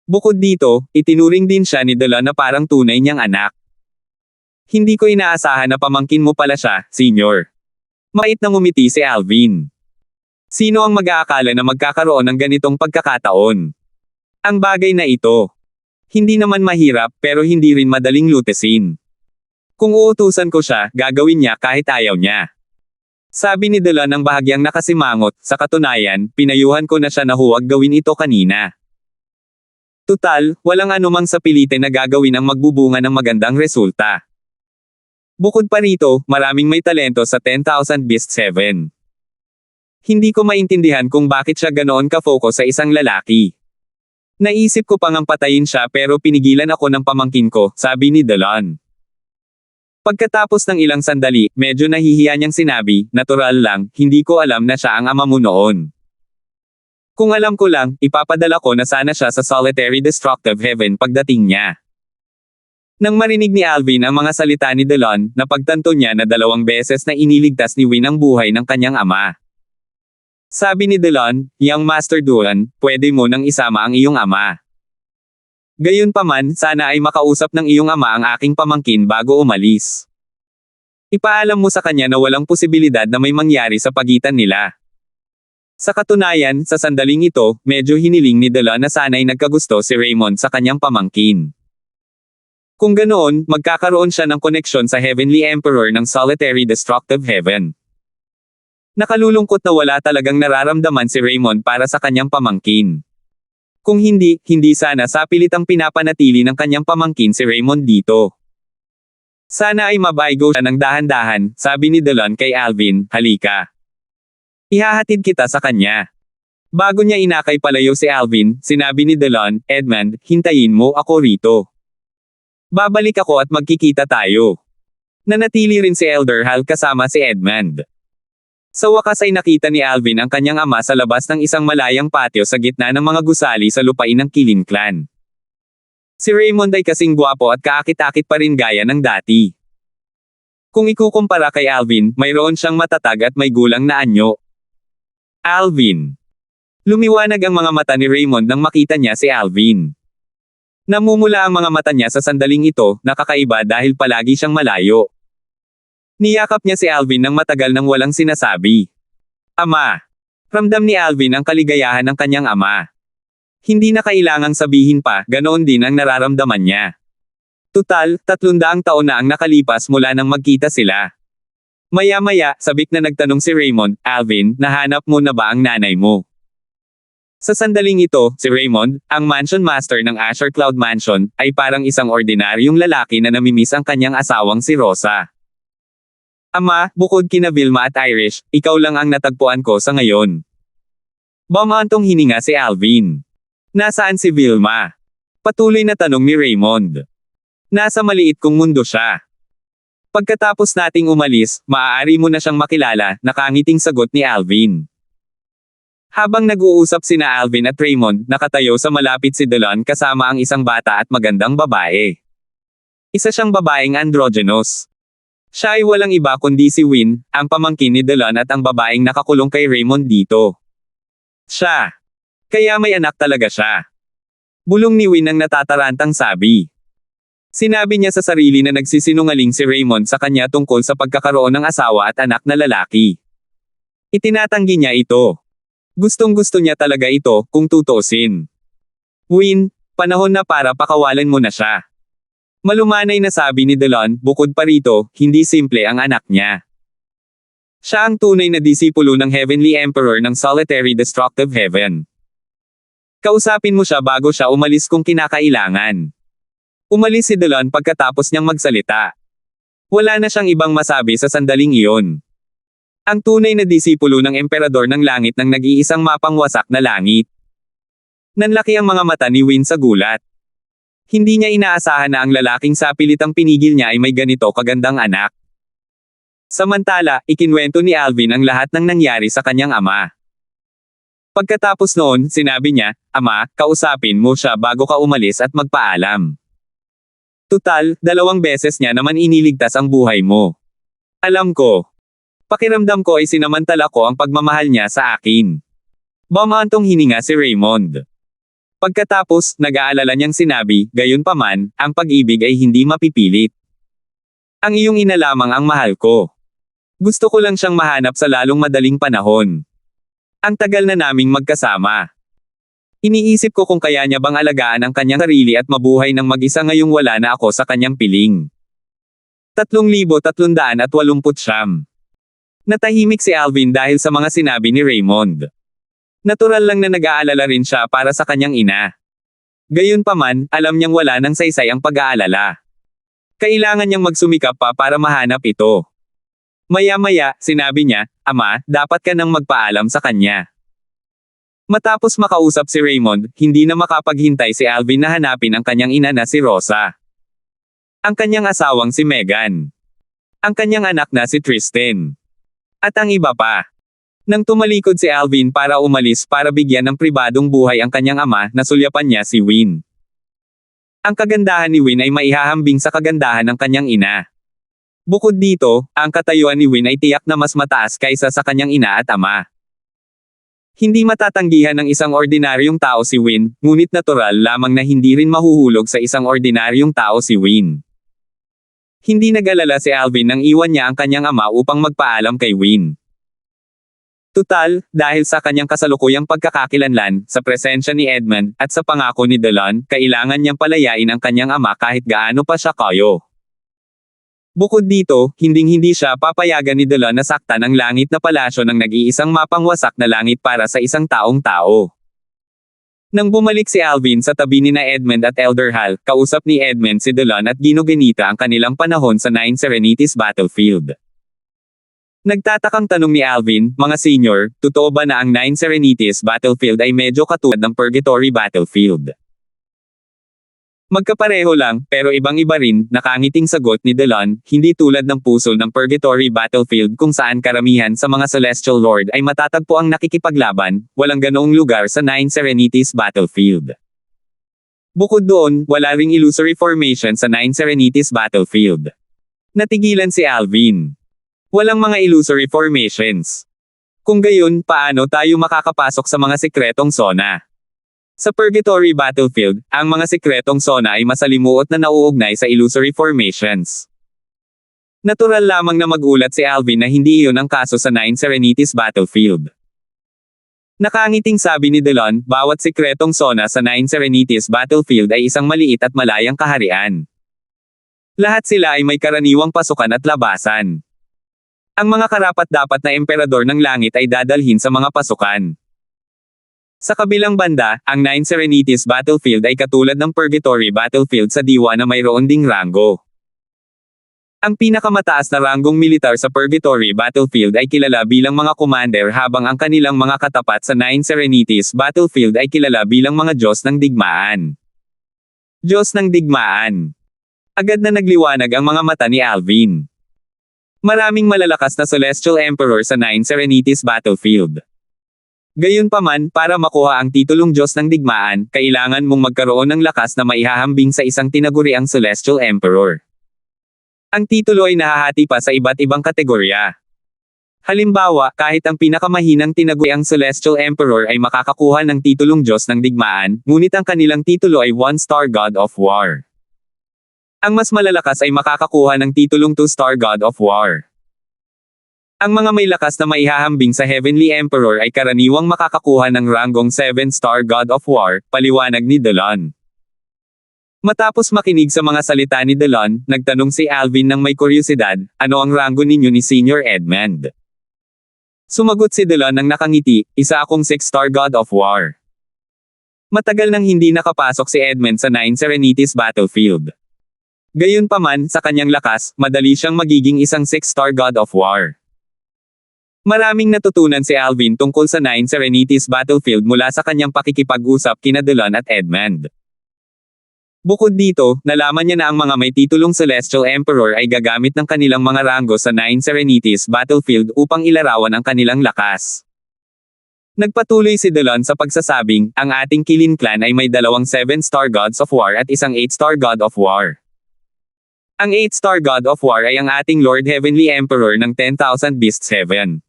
Bukod dito, itinuring din siya ni Delon na parang tunay niyang anak. Hindi ko inaasahan na pamangkin mo pala siya, Senior. Mait na ngumiti si Alvin. Sino ang mag-aakala na magkakaroon ng ganitong pagkakataon? Ang bagay na ito. Hindi naman mahirap, pero hindi rin madaling lutesin. Kung uutusan ko siya, gagawin niya kahit ayaw niya. Sabi ni Delon ng bahagyang nakasimangot, sa katunayan, pinayuhan ko na siya na huwag gawin ito kanina. Tutal, walang anumang sa pilitin na gagawin ang magbubunga ng magandang resulta. Bukod pa rito, maraming may talento sa 10,000 Beasts Heaven. Hindi ko maintindihan kung bakit siya ganoon ka-focus sa isang lalaki. Naisip ko pang ang patayin siya pero pinigilan ako ng pamangkin ko, sabi ni Delon. Pagkatapos ng ilang sandali, medyo nahihiya niyang sinabi, natural lang, hindi ko alam na siya ang ama mo noon. Kung alam ko lang, ipapadala ko na sana siya sa solitary destructive heaven pagdating niya. Nang marinig ni Alvin ang mga salita ni Delon, napagtanto niya na 2 beses na iniligtas ni Win ang buhay ng kanyang ama. Sabi ni Delon, Young Master Duan, pwede mo nang isama ang iyong ama. Gayunpaman, sana ay makausap ng iyong ama ang aking pamangkin bago umalis. Ipaalam mo sa kanya na walang posibilidad na may mangyari sa pagitan nila. Sa katunayan, sa sandaling ito, medyo hiniling ni Delon na sana'y nagkagusto si Raymond sa kanyang pamangkin. Kung ganoon, magkakaroon siya ng koneksyon sa Heavenly Emperor ng solitary destructive heaven. Nakalulungkot na wala talagang nararamdaman si Raymond para sa kanyang pamangkin. Kung hindi, hindi sana sapilitang pinapanatili ng kanyang pamangkin si Raymond dito. Sana ay mabaigo siya ng dahan-dahan, sabi ni Delon kay Alvin, halika. Ihahatid kita sa kanya. Bago niya inakay palayo si Alvin, sinabi ni Delon, Edmund, hintayin mo ako rito. Babalik ako at magkikita tayo. Nanatili rin si Elder Hal kasama si Edmund. Sa wakas ay nakita ni Alvin ang kanyang ama sa labas ng isang malayang patio sa gitna ng mga gusali sa lupain ng Qilin Clan. Si Raymond ay kasing gwapo at kaakit-akit pa rin gaya ng dati. Kung ikukumpara kay Alvin, mayroon siyang matatag at may gulang na anyo. Alvin. Lumiwanag ang mga mata ni Raymond nang makita niya si Alvin. Namumula ang mga mata niya sa sandaling ito, nakakaiba dahil palagi siyang malayo. Niyakap niya si Alvin ng matagal nang walang sinasabi. Ama. Ramdam ni Alvin ang kaligayahan ng kanyang ama. Hindi na kailangang sabihin pa, ganoon din ang nararamdaman niya. Tutal, 300 taon na ang nakalipas mula nang magkita sila. Maya-maya, sabik na nagtanong si Raymond, Alvin, nahanap mo na ba ang nanay mo? Sa sandaling ito, si Raymond, ang mansion master ng Asher Cloud Mansion, ay parang isang ordinaryong lalaki na namimiss ang kanyang asawang si Rosa. Ama, bukod kina Vilma at Irish, ikaw lang ang natagpuan ko sa ngayon. Bumantong hininga si Alvin. Nasaan si Vilma? Patuloy na tanong ni Raymond. Nasa maliit kong mundo siya. Pagkatapos nating umalis, maaari mo na siyang makilala, nakangiting sagot ni Alvin. Habang nag-uusap sina Alvin at Raymond, nakatayo sa malapit si Delon kasama ang isang bata at magandang babae. Isa siyang babaeng androgynous. Siya ay walang iba kundi si Win, ang pamangkin ni Delon at ang babaeng nakakulong kay Raymond dito. Siya. Kaya may anak talaga siya. Bulong ni Win ang natatarantang sabi. Sinabi niya sa sarili na nagsisinungaling si Raymond sa kanya tungkol sa pagkakaroon ng asawa at anak na lalaki. Itinatanggi niya ito. Gustong-gusto niya talaga ito, kung tutuusin. Win, panahon na para pakawalan mo na siya. Malumanay na sabi ni Delon, bukod pa rito, hindi simple ang anak niya. Siya ang tunay na disipulo ng Heavenly Emperor ng Solitary Destructive Heaven. Kausapin mo siya bago siya umalis kung kinakailangan. Umalis si Delon pagkatapos niyang magsalita. Wala na siyang ibang masabi sa sandaling iyon. Ang tunay na disipulo ng Emperador ng Langit ng nag-iisang mapangwasak na langit. Nanlaki ang mga mata ni Win sa gulat. Hindi niya inaasahan na ang lalaking sa pilitang pinigil niya ay may ganito kagandang anak. Samantala, ikinwento ni Alvin ang lahat ng nangyari sa kanyang ama. Pagkatapos noon, sinabi niya, Ama, kausapin mo siya bago ka umalis at magpaalam. Tutal, 2 beses niya naman iniligtas ang buhay mo. Alam ko. Pakiramdam ko ay sinamantala ko ang pagmamahal niya sa akin. Bumantong hininga si Raymond. Pagkatapos, nag-aalala niyang sinabi, gayunpaman, ang pag-ibig ay hindi mapipilit. Ang iyong ina lamang ang mahal ko. Gusto ko lang siyang mahanap sa lalong madaling panahon. Ang tagal na naming magkasama. Iniisip ko kung kaya niya bang alagaan ang kanyang sarili at mabuhay ng mag-isa ngayong wala na ako sa kanyang piling. 3,389. Natahimik si Alvin dahil sa mga sinabi ni Raymond. Natural lang na nag-aalala rin siya para sa kanyang ina. Gayunpaman, alam niyang wala nang saysay ang pag-aalala. Kailangan niyang magsumikap pa para mahanap ito. Maya-maya, sinabi niya, Ama, dapat ka nang magpaalam sa kanya. Matapos makausap si Raymond, hindi na makapaghintay si Alvin na hanapin ang kanyang ina na si Rosa. Ang kanyang asawang si Megan. Ang kanyang anak na si Tristan. At ang iba pa. Nang tumalikod si Alvin para umalis para bigyan ng pribadong buhay ang kanyang ama, nasulyapan niya si Win. Ang kagandahan ni Win ay maihahambing sa kagandahan ng kanyang ina. Bukod dito, ang katayuan ni Win ay tiyak na mas mataas kaysa sa kanyang ina at ama. Hindi matatanggihan ng isang ordinaryong tao si Win, ngunit natural lamang na hindi rin mahuhulog sa isang ordinaryong tao si Win. Hindi nag-alala si Alvin nang iwan niya ang kanyang ama upang magpaalam kay Win. Tutal, dahil sa kanyang kasalukuyang pagkakakilanlan, sa presensya ni Edmund, at sa pangako ni Delon, kailangan niyang palayain ang kanyang ama kahit gaano pa siya kayo. Bukod dito, hinding-hindi siya papayagan ni Delon na saktan ang langit na palasyo ng nag-iisang mapangwasak na langit para sa isang taong tao. Nang bumalik si Alvin sa tabi ni na Edmund at Elder Hal, kausap ni Edmund si Delon at ginuginita ang kanilang panahon sa Nine Serenities Battlefield. Nagtatakang tanong ni Alvin, mga senior, totoo ba na ang Nine Serenities Battlefield ay medyo katulad ng Purgatory Battlefield? Magkapareho lang, pero ibang-iba rin, nakangiting sagot ni Delon, hindi tulad ng puso ng Purgatory Battlefield kung saan karamihan sa mga Celestial Lord ay matatagpo ang nakikipaglaban, walang ganoong lugar sa Nine Serenities Battlefield. Bukod doon, wala ring illusory formation sa Nine Serenities Battlefield. Natigilan si Alvin. Walang mga illusory formations. Kung gayon, paano tayo makakapasok sa mga sikretong zona? Sa Purgatory Battlefield, ang mga sikretong zona ay masalimuot na nauugnay sa illusory formations. Natural lamang na magulat si Alvin na hindi iyon ang kaso sa Nine Serenities Battlefield. Nakangiting sabi ni Delon, bawat sikretong zona sa Nine Serenities Battlefield ay isang maliit at malayang kaharian. Lahat sila ay may karaniwang pasukan at labasan. Ang mga karapat-dapat na emperador ng langit ay dadalhin sa mga pasukan. Sa kabilang banda, ang Nine Serenities Battlefield ay katulad ng Purgatory Battlefield sa diwa na mayroon ding ranggo. Ang pinakamataas na ranggong militar sa Purgatory Battlefield ay kilala bilang mga commander habang ang kanilang mga katapat sa Nine Serenities Battlefield ay kilala bilang mga Diyos ng Digmaan. Diyos ng Digmaan. Agad na nagliwanag ang mga mata ni Alvin. Maraming malalakas na Celestial Emperor sa Nine Serenities Battlefield. Gayunpaman, para makuha ang titulong Diyos ng Digmaan, kailangan mong magkaroon ng lakas na maihahambing sa isang tinaguriang Celestial Emperor. Ang titulo ay nahahati pa sa iba't ibang kategorya. Halimbawa, kahit ang pinakamahinang tinaguriang Celestial Emperor ay makakakuha ng titulong Diyos ng Digmaan, ngunit ang kanilang titulo ay 1-star God of War. Ang mas malalakas ay makakakuha ng titulong 2-star God of War. Ang mga may lakas na maihahambing sa Heavenly Emperor ay karaniwang makakakuha ng ranggong 7-star God of War, paliwanag ni Delon. Matapos makinig sa mga salita ni Delon, nagtanong si Alvin ng may kuryosidad, ano ang ranggo ninyo ni Senior Edmund? Sumagot si Delon ng nakangiti, isa akong 6-star God of War. Matagal nang hindi nakapasok si Edmund sa Nine Serenities Battlefield. Gayunpaman, sa kanyang lakas, madali siyang magiging isang 6-star God of War. Maraming natutunan si Alvin tungkol sa Nine Serenities Battlefield mula sa kanyang pakikipag-usap kina Delon at Edmund. Bukod dito, nalaman niya na ang mga may titulong Celestial Emperor ay gagamit ng kanilang mga ranggo sa Nine Serenities Battlefield upang ilarawan ang kanilang lakas. Nagpatuloy si Delon sa pagsasabing, ang ating Kilin clan ay may dalawang 7-star Gods of War at isang 8-star God of War. Ang 8-star God of War ay ang ating Lord Heavenly Emperor ng 10,000 Beasts Heaven.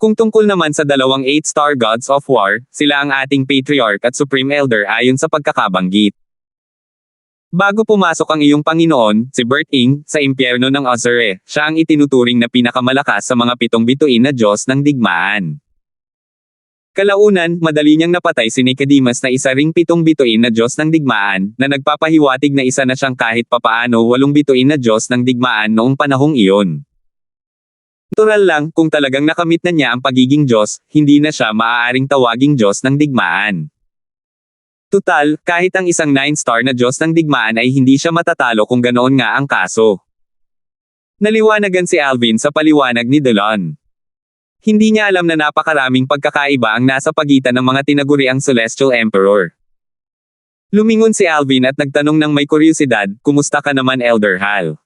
Kung tungkol naman sa dalawang 8-star Gods of War, sila ang ating Patriarch at Supreme Elder ayon sa pagkakabanggit. Bago pumasok ang iyong Panginoon, si Bert-Ing, sa impyerno ng Ozere, siya ang itinuturing na pinakamalakas sa mga 7 bituin na Diyos ng Digmaan. Kalaunan, madali niyang napatay si Nicodemus na isa ring 7 bituin na Diyos ng Digmaan, na nagpapahiwatig na isa na siyang kahit papaano 8 bituin na Diyos ng Digmaan noong panahong iyon. Natural lang, kung talagang nakamit na niya ang pagiging Diyos, hindi na siya maaaring tawaging Diyos ng Digmaan. Tutal, kahit ang isang 9-star na Diyos ng Digmaan ay hindi siya matatalo kung ganoon nga ang kaso. Naliwanagan si Alvin sa paliwanag ni Delon. Hindi niya alam na napakaraming pagkakaiba ang nasa pagitan ng mga tinaguriang Celestial Emperor. Lumingon si Alvin at nagtanong ng may kuryosidad, kumusta ka naman Elder Hal?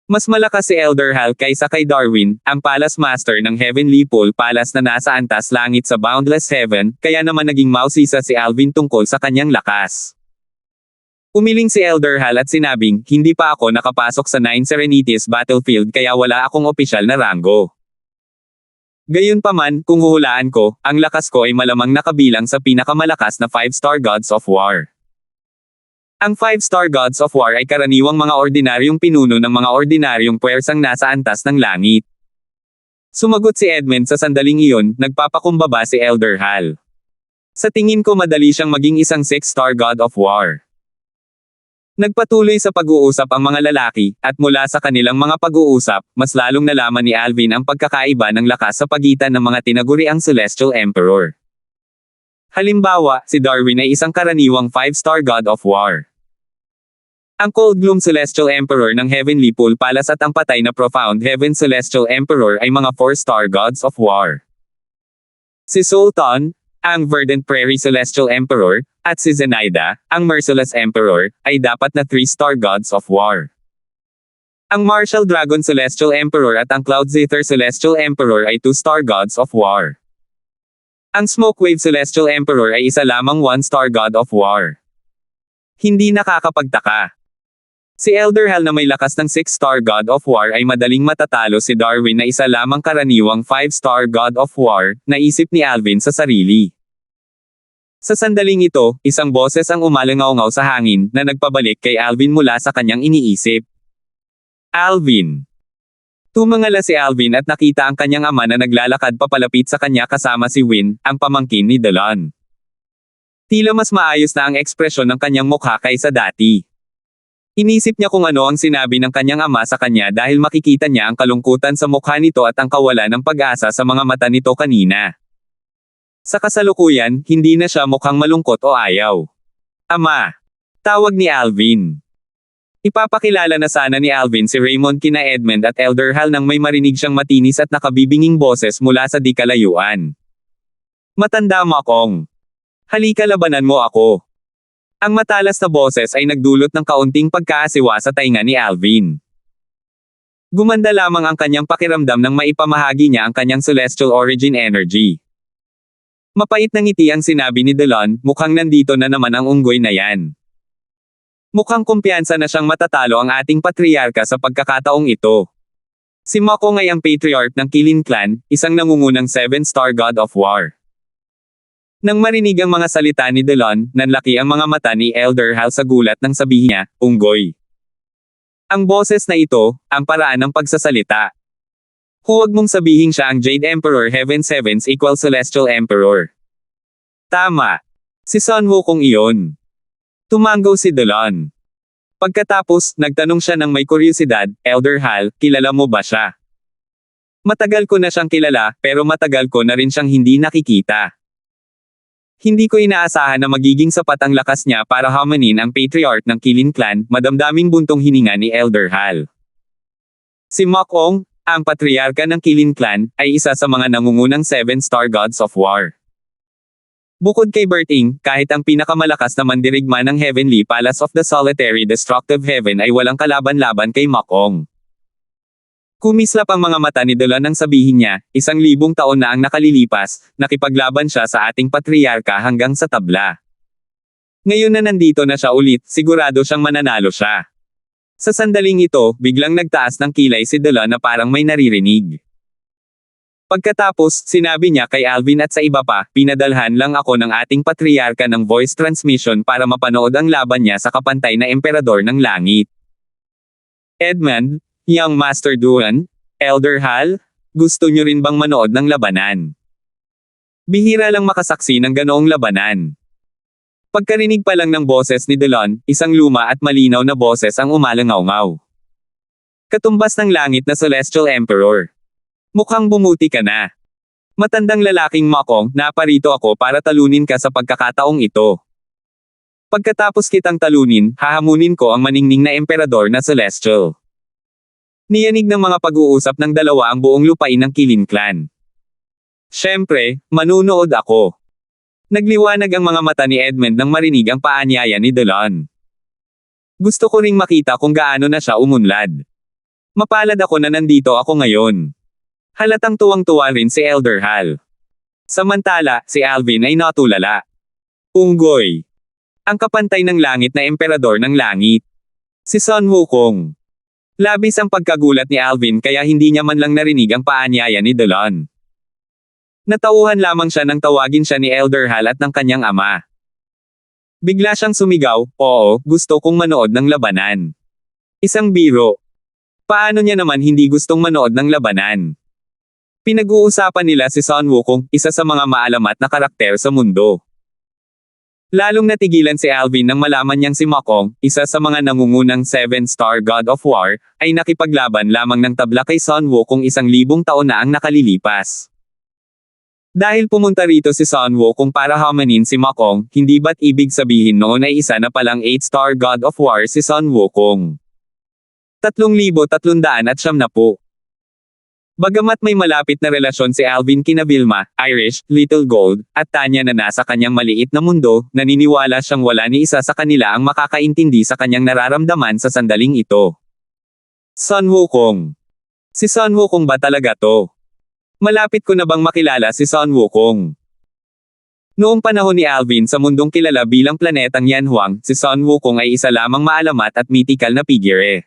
Mas malakas si Elder Hal kaysa kay Darwin, ang Palace Master ng Heavenly Pole Palace na nasa antas langit sa Boundless Heaven, kaya naman naging mausisa si Alvin tungkol sa kanyang lakas. Umiling si Elder Hal at sinabing, hindi pa ako nakapasok sa Nine Serenities Battlefield kaya wala akong opisyal na ranggo. Gayunpaman, kung huhulaan ko, ang lakas ko ay malamang nakabilang sa pinakamalakas na 5-star Gods of War. Ang 5-star Gods of War ay karaniwang mga ordinaryong pinuno ng mga ordinaryong puwersang nasa antas ng langit. Sumagot si Edmund sa sandaling iyon, nagpapakumbaba si Elder Hal. Sa tingin ko madali siyang maging isang 6-star God of War. Nagpatuloy sa pag-uusap ang mga lalaki, at mula sa kanilang mga pag-uusap, mas lalong nalaman ni Alvin ang pagkakaiba ng lakas sa pagitan ng mga tinaguriang Celestial Emperor. Halimbawa, si Darwin ay isang karaniwang 5-star God of War. Ang Cold Gloom Celestial Emperor ng Heavenly Pole Palace at ang patay na Profound Heaven Celestial Emperor ay mga 4-star Gods of War. Si Sultan, ang Verdant Prairie Celestial Emperor, at si Zenaida, ang Merciless Emperor, ay dapat na 3-star Gods of War. Ang Martial Dragon Celestial Emperor at ang Cloud Zither Celestial Emperor ay 2-star Gods of War. Ang Smokewave Celestial Emperor ay isa lamang 1-star God of War. Hindi nakakapagtaka. Si Elder Hal na may lakas ng 6-star God of War ay madaling matatalo si Darwin na isa lamang karaniwang 5-star God of War, naisip ni Alvin sa sarili. Sa sandaling ito, isang boses ang umalangaw-ngaw sa hangin na nagpabalik kay Alvin mula sa kanyang iniisip. Alvin. Tumangala si Alvin at nakita ang kanyang ama na naglalakad papalapit sa kanya kasama si Win, ang pamangkin ni Delon. Tila mas maayos na ang ekspresyon ng kanyang mukha kaysa dati. Inisip niya kung ano ang sinabi ng kanyang ama sa kanya dahil makikita niya ang kalungkutan sa mukha nito at ang kawalan ng pag-asa sa mga mata nito kanina. Sa kasalukuyan, hindi na siya mukhang malungkot o ayaw. Ama! Tawag ni Alvin. Ipapakilala na sana ni Alvin si Raymond kina Edmund at Elder Hal nang may marinig siyang matinis at nakabibinging boses mula sa di kalayuan. Matanda Makong. Halika labanan mo ako. Ang matalas na boses ay nagdulot ng kaunting pagkaasiwa sa tainga ni Alvin. Gumanda lamang ang kanyang pakiramdam nang maipamahagi niya ang kanyang celestial origin energy. Mapait na ngiti ang sinabi ni Delon, mukhang nandito na naman ang unggoy na yan. Mukhang kumpiyansa na siyang matatalo ang ating patriarka sa pagkakataong ito. Si Makong ay ang patriarch ng Qilin Clan, isang nangungunang 7-star god of war. Nang marinig ang mga salita ni Delon, nanlaki ang mga mata ni Elder Hal sa gulat nang sabihin niya, unggoy. Ang boses na ito, ang paraan ng pagsasalita. Huwag mong sabihin siya ang Jade Emperor Heaven Sevens equals Celestial Emperor. Tama. Si Sun Wukong iyon. Tumanggaw si Delon. Pagkatapos, nagtanong siya ng may kuryosidad, Elder Hal, kilala mo ba siya? Matagal ko na siyang kilala, pero matagal ko na rin siyang hindi nakikita. Hindi ko inaasahan na magiging sapat ang lakas niya para hamanin ang patriarch ng Qilin Clan, madamdaming buntong hininga ni Elder Hal. Si Makong, ang patriarka ng Qilin Clan, ay isa sa mga nangungunang 7-star gods of war. Bukod kay Berting, kahit ang pinakamalakas na mandirigma ng Heavenly Palace of the Solitary Destructive Heaven ay walang kalaban-laban kay Makong. Kumislap ang mga mata ni Delon nang sabihin niya, 1,000 taon na ang nakalilipas, nakipaglaban siya sa ating patriarka hanggang sa tabla. Ngayon na nandito na siya ulit, sigurado siyang mananalo siya. Sa sandaling ito, biglang nagtaas ng kilay si Delon na parang may naririnig. Pagkatapos, sinabi niya kay Alvin at sa iba pa, pinadalhan lang ako ng ating patriarka ng voice transmission para mapanood ang laban niya sa kapantay na emperador ng langit. Edmund, Young Master Duan, Elder Hal, gusto niyo rin bang manood ng labanan? Bihira lang makasaksi ng ganoong labanan. Pagkarinig pa lang ng boses ni Delon, isang luma at malinaw na boses ang umalangaw-ngaw. Katumbas ng langit na Celestial Emperor. Mukhang bumuti ka na. Matandang lalaking Makong, naparito ako para talunin ka sa pagkakataong ito. Pagkatapos kitang talunin, hahamunin ko ang maningning na emperador na Celestial. Niyanig ng mga pag-uusap ng dalawa ang buong lupain ng Qilin Clan. Siyempre, manunood ako. Nagliwanag ang mga mata ni Edmund nang marinig ang paanyaya ni Delon. Gusto ko ring makita kung gaano na siya umunlad. Mapalad ako na nandito ako ngayon. Halatang tuwang-tuwa rin si Elder Hal. Samantala, si Alvin ay natulala. Unggoy. Ang kapantay ng langit na emperador ng langit. Si Sun Wukong. Labis ang pagkagulat ni Alvin kaya hindi niya man lang narinig ang paanyaya ni Delon. Natauhan lamang siya nang tawagin siya ni Elder Hal at ng kanyang ama. Bigla siyang sumigaw, oo, gusto kong manood ng labanan. Isang biro. Paano niya naman hindi gustong manood ng labanan? Pinag-uusapan nila si Sun Wukong, isa sa mga maalamat na karakter sa mundo. Lalong natigilan si Alvin nang malaman niyang si Makong, isa sa mga nangungunang 7-star god of war, ay nakipaglaban lamang ng tabla kay Sun Wukong 1,000 taon na ang nakalilipas. Dahil pumunta rito si Sun Wukong para hamanin si Makong, hindi ba't ibig sabihin noon ay isa na palang 8-star god of war si Sun Wukong? 3,390. Bagamat may malapit na relasyon si Alvin kina Vilma, Irish, Little Gold, at Tanya na nasa kanyang maliit na mundo, naniniwala siyang wala ni isa sa kanila ang makakaintindi sa kanyang nararamdaman sa sandaling ito. Sun Wukong. Si Sun Wukong ba talaga to? Malapit ko na bang makilala si Sun Wukong? Noong panahon ni Alvin sa mundong kilala bilang planetang Yanhuang, si Sun Wukong ay isa lamang maalamat at mythical na figure.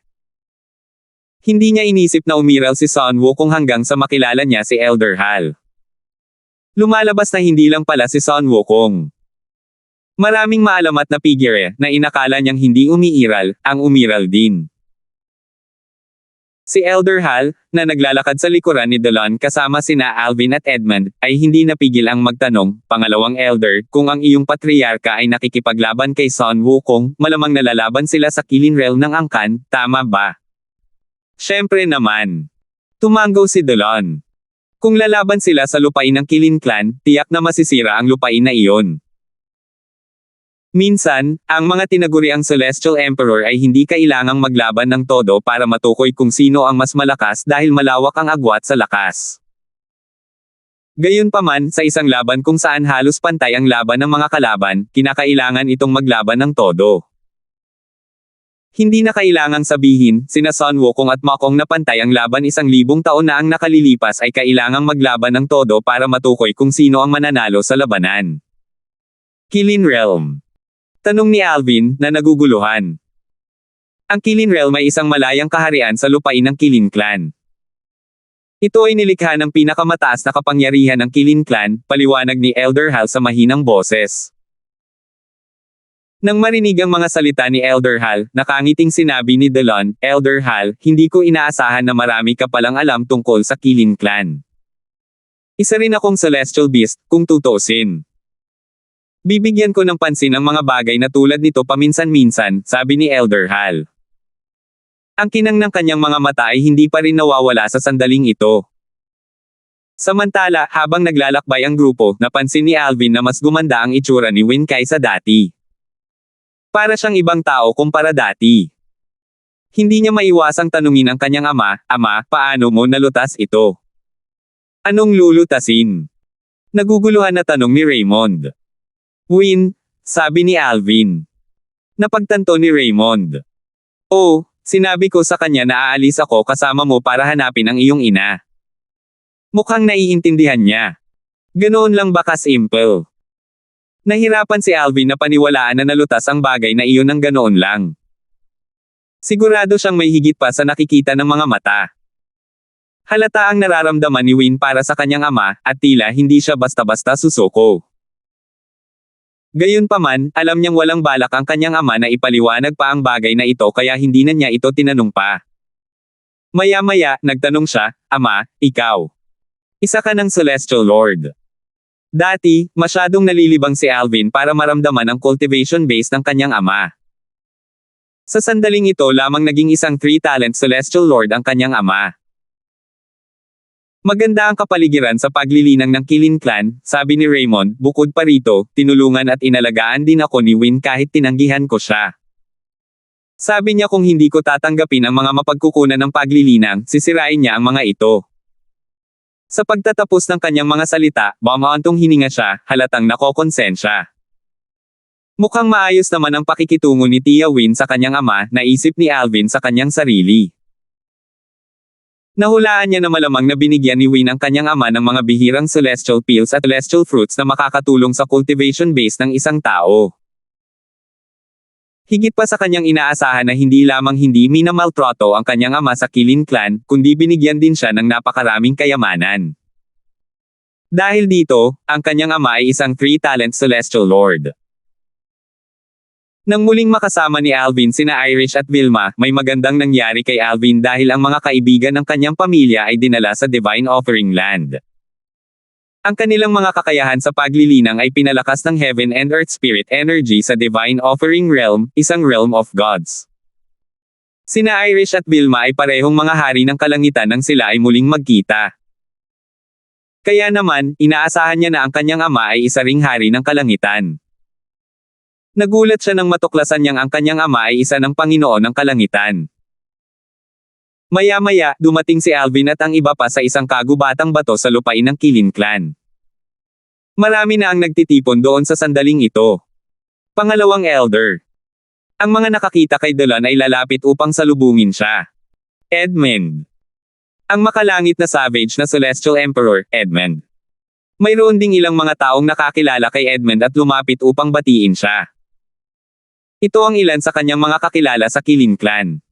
Hindi niya inisip na umiral si Sun Wukong hanggang sa makilala niya si Elder Hal. Lumalabas na hindi lang pala si Sun Wukong. Maraming maalamat na figure na inakala niyang hindi umiiral, ang umiral din. Si Elder Hal, na naglalakad sa likuran ni Delon kasama sina Alvin at Edmund, ay hindi napigil ang magtanong, pangalawang Elder, kung ang iyong patriarka ay nakikipaglaban kay Sun Wukong, malamang nalalaban sila sa Kilin Realm ng Angkan, tama ba? Siyempre naman. Tumanggaw si Delon. Kung lalaban sila sa lupain ng Kilin Clan, tiyak na masisira ang lupain na iyon. Minsan, ang mga tinaguriang Celestial Emperor ay hindi kailangang maglaban ng todo para matukoy kung sino ang mas malakas dahil malawak ang agwat sa lakas. Gayunpaman, sa isang laban kung saan halos pantay ang laban ng mga kalaban, kinakailangan itong maglaban ng todo. Hindi na kailangang sabihin, sina Sun Wukong at Ma Kong na pantay ang laban 1,000 taon na ang nakalilipas ay kailangang maglaban ng todo para matukoy kung sino ang mananalo sa labanan. Kilin Realm. Tanong ni Alvin, na naguguluhan. Ang Kilin Realm ay isang malayang kaharian sa lupain ng Kilin Clan. Ito ay nilikha ng pinakamataas na kapangyarihan ng Kilin Clan, paliwanag ni Elder Hal sa mahinang boses. Nang marinig ang mga salita ni Elder Hal, nakangiting sinabi ni Delon, Elder Hal, hindi ko inaasahan na marami ka palang alam tungkol sa Kilin Clan. Isa rin akong Celestial Beast, kung tutuusin. Bibigyan ko ng pansin ang mga bagay na tulad nito paminsan-minsan, sabi ni Elder Hal. Ang kinang ng kanyang mga mata ay hindi pa rin nawawala sa sandaling ito. Samantala, habang naglalakbay ang grupo, napansin ni Alvin na mas gumanda ang itsura ni Win kaysa dati. Para siyang ibang tao kumpara dati. Hindi niya maiwasang tanungin ang kanyang ama, Ama, paano mo nalutas ito? Anong lulutasin? Naguguluhan na tanong ni Raymond. Win, sabi ni Alvin. Napagtanto ni Raymond. Oh, sinabi ko sa kanya na aalis ako kasama mo para hanapin ang iyong ina. Mukhang naiintindihan niya. Ganoon lang ba ka-simple? Nahirapan si Alvin na paniwalaan na nalutas ang bagay na iyon ng ganoon lang. Sigurado siyang may higit pa sa nakikita ng mga mata. Halata ang nararamdaman ni Win para sa kanyang ama, at tila hindi siya basta-basta susuko. Gayunpaman, alam niyang walang balak ang kanyang ama na ipaliwanag pa ang bagay na ito kaya hindi na niya ito tinanong pa. Maya-maya, nagtanong siya, Ama, ikaw. Isa ka ng Celestial Lord. Dati, masyadong nalilibang si Alvin para maramdaman ang cultivation base ng kanyang ama. Sa sandaling ito lamang naging isang 3-talent Celestial Lord ang kanyang ama. Maganda ang kapaligiran sa paglilinang ng Kilin Clan, sabi ni Raymond, bukod pa rito, tinulungan at inalagaan din ako ni Win kahit tinanggihan ko siya. Sabi niya kung hindi ko tatanggapin ang mga mapagkukunan ng paglilinang, sisirain niya ang mga ito. Sa pagtatapos ng kanyang mga salita, bumaantong hininga siya, halatang nakokonsensya. Mukhang maayos naman ang pakikitungo ni Tia Win sa kanyang ama, naisip ni Alvin sa kanyang sarili. Nahulaan niya na malamang na binigyan ni Win ang kanyang ama ng mga bihirang celestial pills at celestial fruits na makakatulong sa cultivation base ng isang tao. Higit pa sa kanyang inaasahan na hindi lamang hindi minamaltrato ang kanyang ama sa Kilin Clan, kundi binigyan din siya ng napakaraming kayamanan. Dahil dito, ang kanyang ama ay isang 3-talent Celestial Lord. Nang muling makasama ni Alvin sina Irish at Vilma, may magandang nangyari kay Alvin dahil ang mga kaibigan ng kanyang pamilya ay dinala sa Divine Offering Land. Ang kanilang mga kakayahan sa paglilinang ay pinalakas ng Heaven and Earth Spirit Energy sa Divine Offering Realm, isang realm of gods. Sina Irish at Vilma ay parehong mga hari ng kalangitan nang sila ay muling magkita. Kaya naman, inaasahan niya na ang kanyang ama ay isa ring hari ng kalangitan. Nagulat siya nang matuklasan niyang ang kanyang ama ay isa ng Panginoon ng kalangitan. Maya-maya, dumating si Alvin at ang iba pa sa isang kagubatang bato sa lupain ng Kilin Clan. Marami na ang nagtitipon doon sa sandaling ito. Pangalawang Elder. Ang mga nakakita kay Delon ay lalapit upang salubungin siya. Edmund. Ang makalangit na savage na Celestial Emperor, Edmund. Mayroon ding ilang mga taong nakakilala kay Edmund at lumapit upang batiin siya. Ito ang ilan sa kanyang mga kakilala sa Kilin Clan.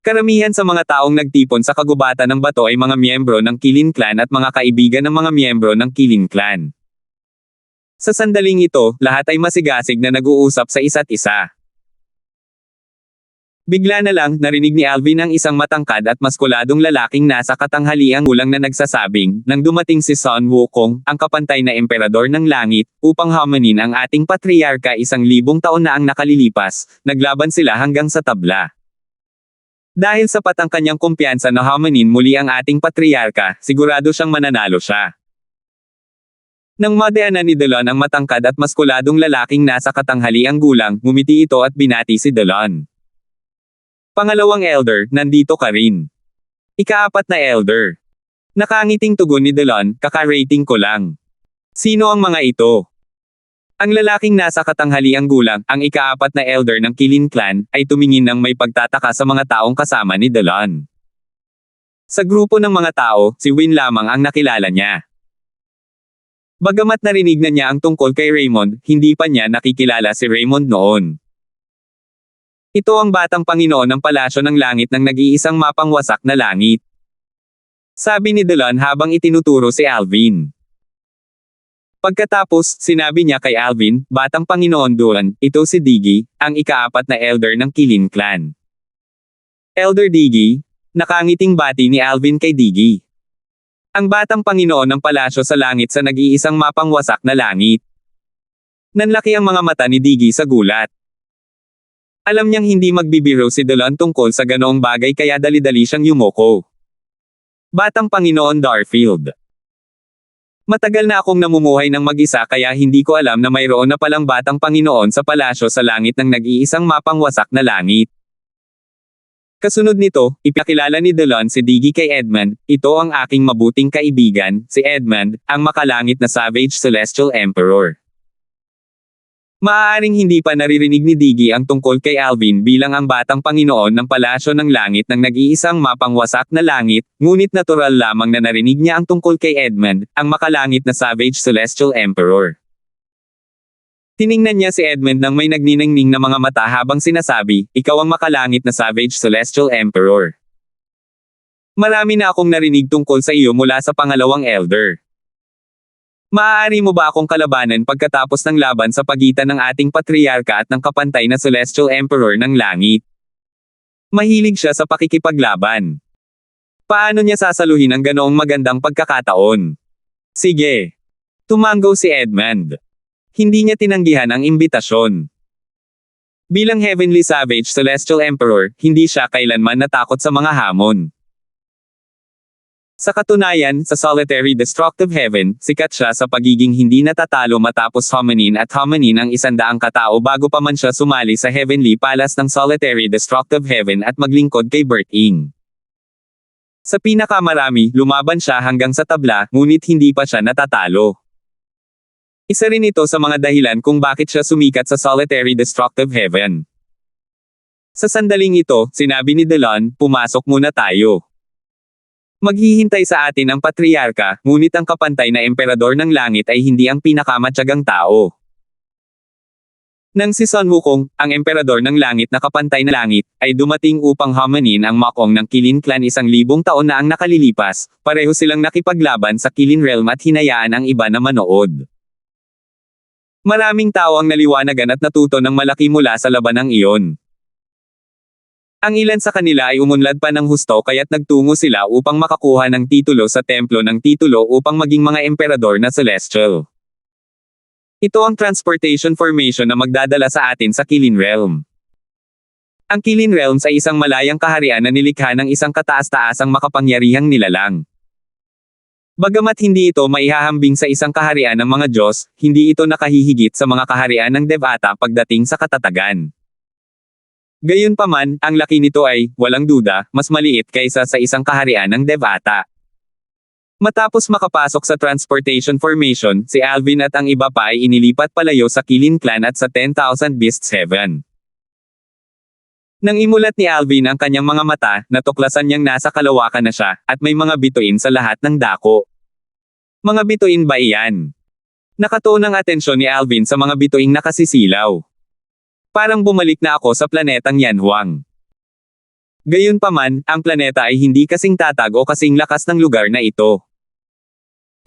Karamihan sa mga taong nagtipon sa kagubatan ng bato ay mga miyembro ng Kilin Clan at mga kaibigan ng mga miyembro ng Kilin Clan. Sa sandaling ito, lahat ay masigasig na nag-uusap sa isa't isa. Bigla na lang, narinig ni Alvin ang isang matangkad at maskuladong lalaking nasa katanghaliang gulang na nagsasabing, nang dumating si Sun Wukong, ang kapantay na emperador ng langit, upang hamanin ang ating patriarka 1,000 taon na ang nakalilipas, naglaban sila hanggang sa tabla. Dahil sapat ang kanyang kumpiyansa na hamanin muli ang ating patriarka, sigurado siyang mananalo siya. Nang madaanan ni Delon ang matangkad at maskuladong lalaking nasa katanghaliang gulang, ngumiti ito at binati si Delon. Pangalawang elder, nandito ka rin. Ika-4 na elder. Nakangiting tugon ni Delon, kaka-rating ko lang. Sino ang mga ito? Ang lalaking nasa katanghaliang gulang, ang ika-4 na elder ng Qilin Clan, ay tumingin ng may pagtataka sa mga taong kasama ni Delon. Sa grupo ng mga tao, si Win lamang ang nakilala niya. Bagamat narinig na niya ang tungkol kay Raymond, hindi pa niya nakikilala si Raymond noon. Ito ang batang Panginoon ng Palasyo ng Langit ng nag-iisang mapangwasak na langit. Sabi ni Delon habang itinuturo si Alvin. Pagkatapos, sinabi niya kay Alvin, batang Panginoon doon, ito si Diggy, ang ika-4 na elder ng Qilin Clan. Elder Diggy, nakangiting bati ni Alvin kay Diggy. Ang batang Panginoon ng Palasyo sa Langit sa nag-iisang mapangwasak na langit. Nanlaki ang mga mata ni Diggy sa gulat. Alam niyang hindi magbibiro si Delon tungkol sa ganoong bagay kaya dali-dali siyang yumoko. Batang Panginoon Darfield. Matagal na akong namumuhay ng mag-isa kaya hindi ko alam na mayroon na palang batang Panginoon sa palasyo sa langit ng nag-iisang mapangwasak na langit. Kasunod nito, ipakilala ni Delon si Diggy kay Edmund, ito ang aking mabuting kaibigan, si Edmund, ang makalangit na Savage Celestial Emperor. Maaaring hindi pa naririnig ni Diggy ang tungkol kay Alvin bilang ang batang Panginoon ng Palasyo ng Langit ng nag-iisang mapangwasak na langit, ngunit natural lamang na narinig niya ang tungkol kay Edmund, ang makalangit na Savage Celestial Emperor. Tiningnan niya si Edmund nang may nagniningning na mga mata habang sinasabi, ikaw ang makalangit na Savage Celestial Emperor. Marami na akong narinig tungkol sa iyo mula sa pangalawang elder. Maaari mo ba akong kalabanan pagkatapos ng laban sa pagitan ng ating patriarka at ng kapantay na Celestial Emperor ng Langit? Mahilig siya sa pakikipaglaban. Paano niya sasaluhin ang ganoong magandang pagkakataon? Sige. Tumanggo si Edmund. Hindi niya tinanggihan ang imbitasyon. Bilang Heavenly Savage Celestial Emperor, hindi siya kailanman natakot sa mga hamon. Sa katunayan, sa Solitary Destructive Heaven, sikat siya sa pagiging hindi natatalo matapos hamanin ang 100 katao bago pa man siya sumali sa Heavenly Palace ng Solitary Destructive Heaven at maglingkod kay Bert Ing. Sa pinakamarami, lumaban siya hanggang sa tabla, ngunit hindi pa siya natatalo. Isa rin ito sa mga dahilan kung bakit siya sumikat sa Solitary Destructive Heaven. Sa sandaling ito, sinabi ni Delon, pumasok muna tayo. Maghihintay sa atin ang patriarka, ngunit ang kapantay na emperador ng langit ay hindi ang pinakamatyagang tao. Nang si Sun Wukong, ang emperador ng langit na kapantay na langit, ay dumating upang hamanin ang Makong ng Qilin Clan 1,000 taon na ang nakalilipas, pareho silang nakipaglaban sa Qilin Realm at hinayaan ang iba na manood. Maraming tao ang naliwanagan at natuto ng malaki mula sa labanang iyon. Ang ilan sa kanila ay umunlad pa ng husto kaya't nagtungo sila upang makakuha ng titulo sa templo ng titulo upang maging mga emperador na celestial. Ito ang transportation formation na magdadala sa atin sa Qilin Realm. Ang Qilin Realms ay isang malayang kaharian na nilikha ng isang kataas-taasang makapangyarihang nilalang. Bagamat hindi ito maihahambing sa isang kaharian ng mga Diyos, hindi ito nakahihigit sa mga kaharian ng Devata pagdating sa katatagan. Gayunpaman, ang laki nito ay, walang duda, mas maliit kaysa sa isang kaharian ng Devata. Matapos makapasok sa transportation formation, si Alvin at ang iba pa ay inilipat palayo sa Qilin Clan at sa 10,000 Beasts Heaven. Nang imulat ni Alvin ang kanyang mga mata, natuklasan niyang nasa kalawakan na siya, at may mga bituin sa lahat ng dako. Mga bituin ba iyan? Nakatuon ang atensyon ni Alvin sa mga bituing nakasisilaw. Parang bumalik na ako sa planetang Yanhuang. Gayunpaman, ang planeta ay hindi kasing tatag o kasing lakas ng lugar na ito.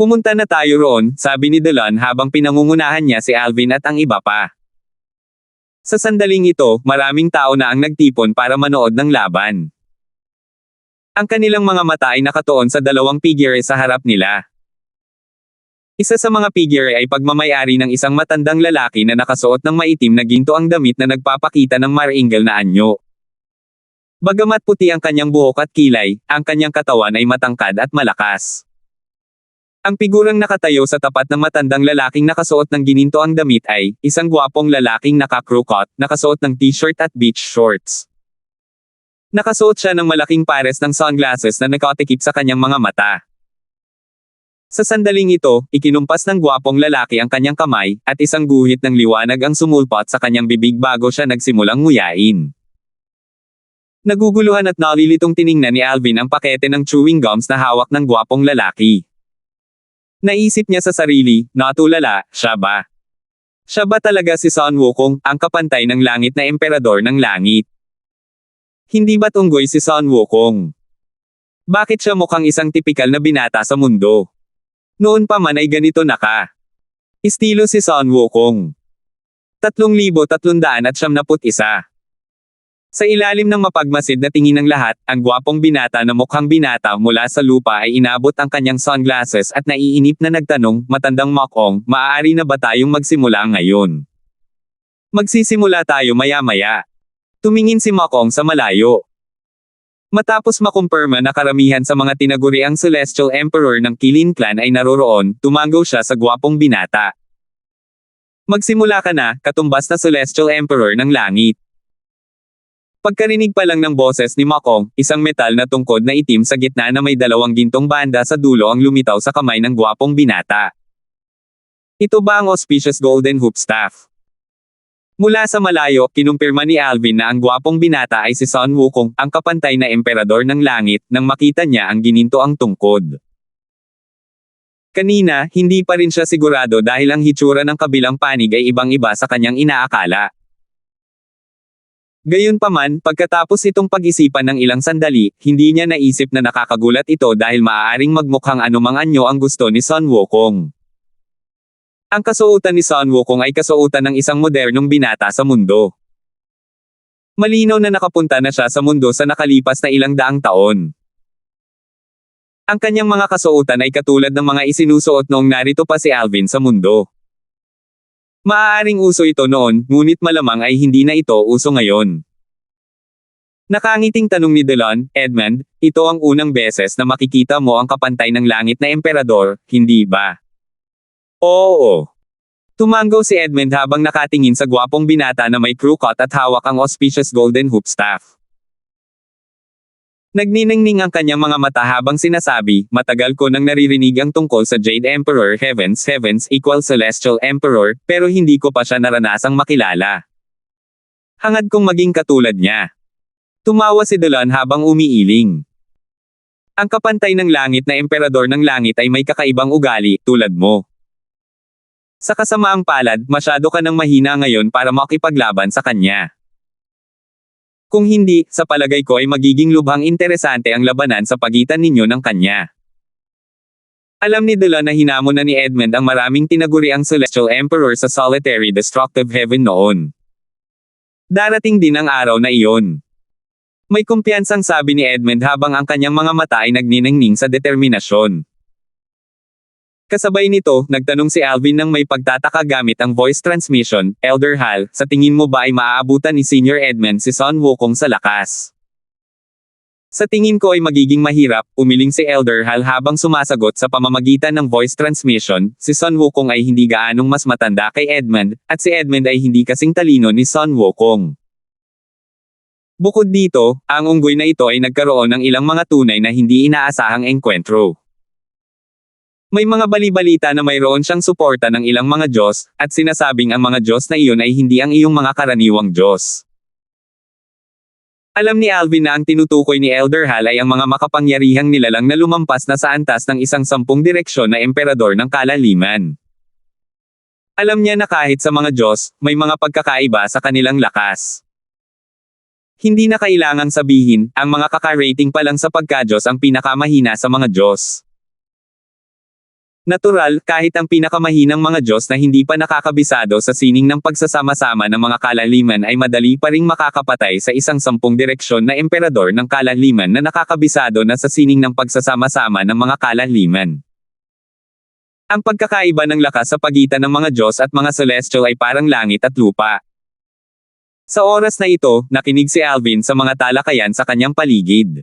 Pumunta na tayo roon, sabi ni Delon habang pinangungunahan niya si Alvin at ang iba pa. Sa sandaling ito, maraming tao na ang nagtipon para manood ng laban. Ang kanilang mga mata ay nakatuon sa dalawang figure sa harap nila. Isa sa mga figure ay pagmamayari ng isang matandang lalaki na nakasuot ng maitim na ginto ang damit na nagpapakita ng maringal na anyo. Bagamat puti ang kanyang buhok at kilay, ang kanyang katawan ay matangkad at malakas. Ang figurang nakatayo sa tapat ng matandang lalaking nakasuot ng gininto ang damit ay isang gwapong lalaking naka-crew-cut, nakasuot ng t-shirt at beach shorts. Nakasuot siya ng malaking pares ng sunglasses na nakatikip sa kanyang mga mata. Sa sandaling ito, ikinumpas ng gwapong lalaki ang kanyang kamay, at isang guhit ng liwanag ang sumulpot sa kanyang bibig bago siya nagsimulang nguyain. Naguguluhan at nalilitong tiningnan ni Alvin ang pakete ng chewing gums na hawak ng gwapong lalaki. Naisip niya sa sarili, natulala, siya ba? Siya ba talaga si Sun Wukong, ang kapantay ng langit na emperador ng langit? Hindi ba't unggoy si Sun Wukong? Bakit siya mukhang isang tipikal na binata sa mundo? Noon pa man ay ganito na ka. Estilo si Sun Wukong. 3,371. Sa ilalim ng mapagmasid na tingin ng lahat, ang gwapong binata na mukhang binata mula sa lupa ay inabot ang kanyang sunglasses at naiinip na nagtanong, matandang Mokong, maaari na ba tayong magsimula ngayon? Magsisimula tayo maya-maya. Tumingin si Mokong sa malayo. Matapos makumpirma na karamihan sa mga tinaguriang Celestial Emperor ng Qilin Clan ay naroroon, tumango siya sa gwapong binata. Magsimula ka na, katumbas na Celestial Emperor ng langit. Pagkarinig pa lang ng boses ni Mokong, isang metal na tungkod na itim sa gitna na may dalawang gintong banda sa dulo ang lumitaw sa kamay ng gwapong binata. Ito ba ang auspicious golden hoop staff? Mula sa malayo, kinumpirma ni Alvin na ang gwapong binata ay si Sun Wukong, ang kapantay na emperador ng langit, nang makita niya ang gininto ang tungkod. Kanina, hindi pa rin siya sigurado dahil ang hitsura ng kabilang panig ay ibang-iba sa kanyang inaakala. Gayunpaman, pagkatapos itong pag-isipan ng ilang sandali, hindi niya naisip na nakakagulat ito dahil maaaring magmukhang anumang anyo ang gusto ni Sun Wukong. Ang kasuotan ni Sun Wukong ay kasuotan ng isang modernong binata sa mundo. Malinaw na nakapunta na siya sa mundo sa nakalipas na ilang daang taon. Ang kanyang mga kasuotan ay katulad ng mga isinusuot noong narito pa si Alvin sa mundo. Maaaring uso ito noon, ngunit malamang ay hindi na ito uso ngayon. Nakangiting tanong ni Delon, Edmund, ito ang unang beses na makikita mo ang kapantay ng langit na emperador, hindi ba? Oo. Tumango si Edmund habang nakatingin sa gwapong binata na may crew-cut at hawak ang auspicious golden hoop staff. Nagniningning ang kanyang mga mata habang sinasabi, matagal ko nang naririnig ang tungkol sa Jade Emperor Heavens equal Celestial Emperor, pero hindi ko pa siya naranasang makilala. Hangad kong maging katulad niya. Tumawa si Delon habang umiiling. Ang kapantay ng langit na emperador ng langit ay may kakaibang ugali, tulad mo. Sa kasamaang palad, masyado ka nang mahina ngayon para makipaglaban sa kanya. Kung hindi, sa palagay ko ay magiging lubhang interesante ang labanan sa pagitan ninyo ng kanya. Alam ni Delon na hinamon na ni Edmund ang maraming tinaguriang Celestial Emperor sa solitary destructive heaven noon. Darating din ang araw na iyon. May kumpiyansang sabi ni Edmund habang ang kanyang mga mata ay nagniningning sa determinasyon. Kasabay nito, nagtanong si Alvin nang may pagtataka gamit ang voice transmission, Elder Hal, sa tingin mo ba ay maaabutan ni Senior Edmund si Sun Wukong sa lakas? Sa tingin ko ay magiging mahirap, umiling si Elder Hal habang sumasagot sa pamamagitan ng voice transmission, si Sun Wukong ay hindi gaanong mas matanda kay Edmund, at si Edmund ay hindi kasing talino ni Sun Wukong. Bukod dito, ang unggoy na ito ay nagkaroon ng ilang mga tunay na hindi inaasahang engkwentro. May mga bali-balita na mayroon siyang suporta ng ilang mga Diyos, at sinasabing ang mga Diyos na iyon ay hindi ang iyong mga karaniwang Diyos. Alam ni Alvin na ang tinutukoy ni Elder Hal ay ang mga makapangyarihang nilalang na lumampas na sa antas ng isang 10 direksyon na emperador ng kalaliman. Alam niya na kahit sa mga Diyos, may mga pagkakaiba sa kanilang lakas. Hindi na kailangang sabihin, ang mga kaka-rating pa lang sa pagka-Diyos ang pinakamahina sa mga Diyos. Natural, kahit ang pinakamahinang mga Diyos na hindi pa nakakabisado sa sining ng pagsasama-sama ng mga kalaliman ay madali pa ring makakapatay sa isang 10 direksyon na emperador ng kalaliman na nakakabisado na sa sining ng pagsasama-sama ng mga kalaliman. Ang pagkakaiba ng lakas sa pagitan ng mga Diyos at mga celestial ay parang langit at lupa. Sa oras na ito, nakinig si Alvin sa mga talakayan sa kanyang paligid.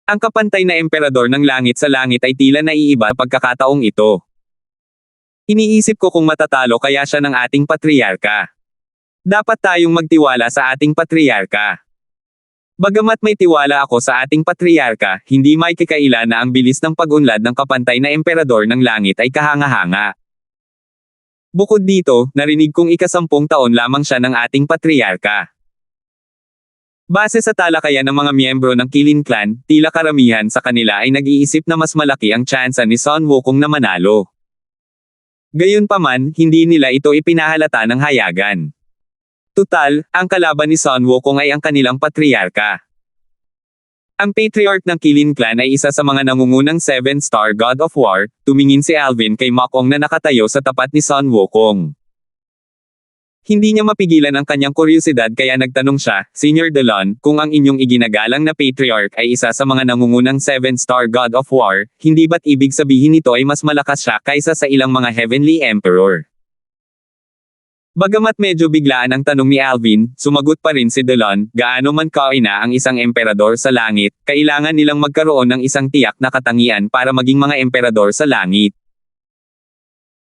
Ang kapantay na emperador ng langit sa langit ay tila naiiba sa pagkakataong ito. Iniisip ko kung matatalo kaya siya ng ating patriarka. Dapat tayong magtiwala sa ating patriarka. Bagamat may tiwala ako sa ating patriarka, hindi may kakaila na ang bilis ng pag-unlad ng kapantay na emperador ng langit ay kahanga-hanga. Bukod dito, narinig kong 10 taon lamang siya ng ating patriarka. Base sa talakayan ng mga miyembro ng Qilin Clan, tila karamihan sa kanila ay nag-iisip na mas malaki ang tsansa ni Sun Wukong na manalo. Gayunpaman, hindi nila ito ipinahalata ng hayagan. Tutal, ang kalaban ni Sun Wukong ay ang kanilang patriarka. Ang patriarch ng Qilin Clan ay isa sa mga nangungunang 7-star God of War. Tumingin si Alvin kay Mokong na nakatayo sa tapat ni Sun Wukong. Hindi niya mapigilan ang kanyang kuryosidad kaya nagtanong siya, Senior Delon, kung ang inyong iginagalang na patriarch ay isa sa mga nangungunang 7-star God of War, hindi ba't ibig sabihin nito ay mas malakas siya kaysa sa ilang mga Heavenly Emperor? Bagamat medyo biglaan ang tanong ni Alvin, sumagot pa rin si Delon, gaano man kaina ang isang emperador sa langit, kailangan nilang magkaroon ng isang tiyak na katangian para maging mga emperador sa langit.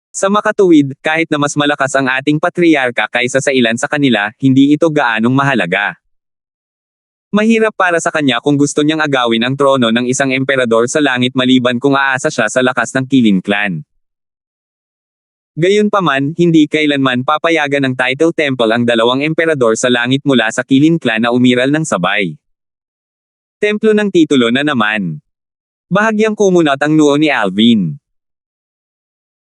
Sa makatuwid, kahit na mas malakas ang ating patriarka kaysa sa ilan sa kanila, hindi ito gaanong mahalaga. Mahirap para sa kanya kung gusto niyang agawin ang trono ng isang emperador sa langit maliban kung aasa siya sa lakas ng Qilin Clan. Gayunpaman, hindi kailanman papayagan ng Title Temple ang 2 emperador sa langit mula sa Qilin Clan na umiral ng sabay. Templo ng titulo na naman. Bahagyang kumunat ang noo ni Alvin.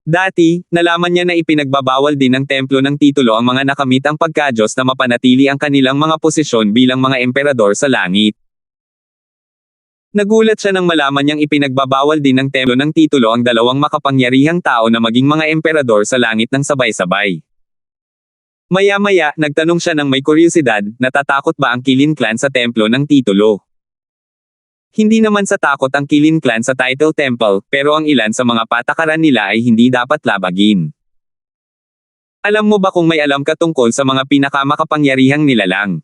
Dati, nalaman niya na ipinagbabawal din ng templo ng titulo ang mga nakamit ang pagkadyos na mapanatili ang kanilang mga posisyon bilang mga emperador sa langit. Nagulat siya nang malaman niyang ipinagbabawal din ng templo ng titulo ang 2 makapangyarihang tao na maging mga emperador sa langit ng sabay-sabay. Maya-maya, nagtanong siya ng may kuryosidad, natatakot ba ang Qilin Clan sa templo ng titulo? Hindi naman sa takot ang Qilin Clan sa Title Temple, pero ang ilan sa mga patakaran nila ay hindi dapat labagin. Alam mo ba kung may alam ka tungkol sa mga pinakamakapangyarihang nilalang?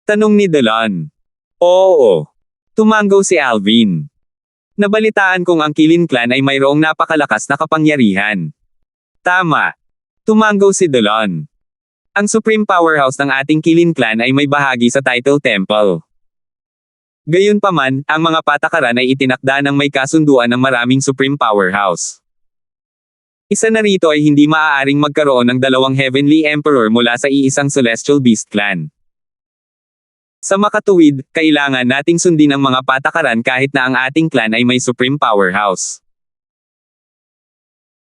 Tanong ni Delon. Oo. Tumanggaw si Alvin. Nabalitaan kong ang Qilin Clan ay mayroong napakalakas na kapangyarihan. Tama. Tumanggaw si Delon. Ang supreme powerhouse ng ating Qilin Clan ay may bahagi sa Title Temple. Gayunpaman, ang mga patakaran ay itinakda ng may kasunduan ng maraming supreme powerhouse. Isa na rito ay hindi maaaring magkaroon ng 2 Heavenly Emperor mula sa iisang Celestial Beast Clan. Sa makatuwid, kailangan nating sundin ang mga patakaran kahit na ang ating clan ay may supreme powerhouse.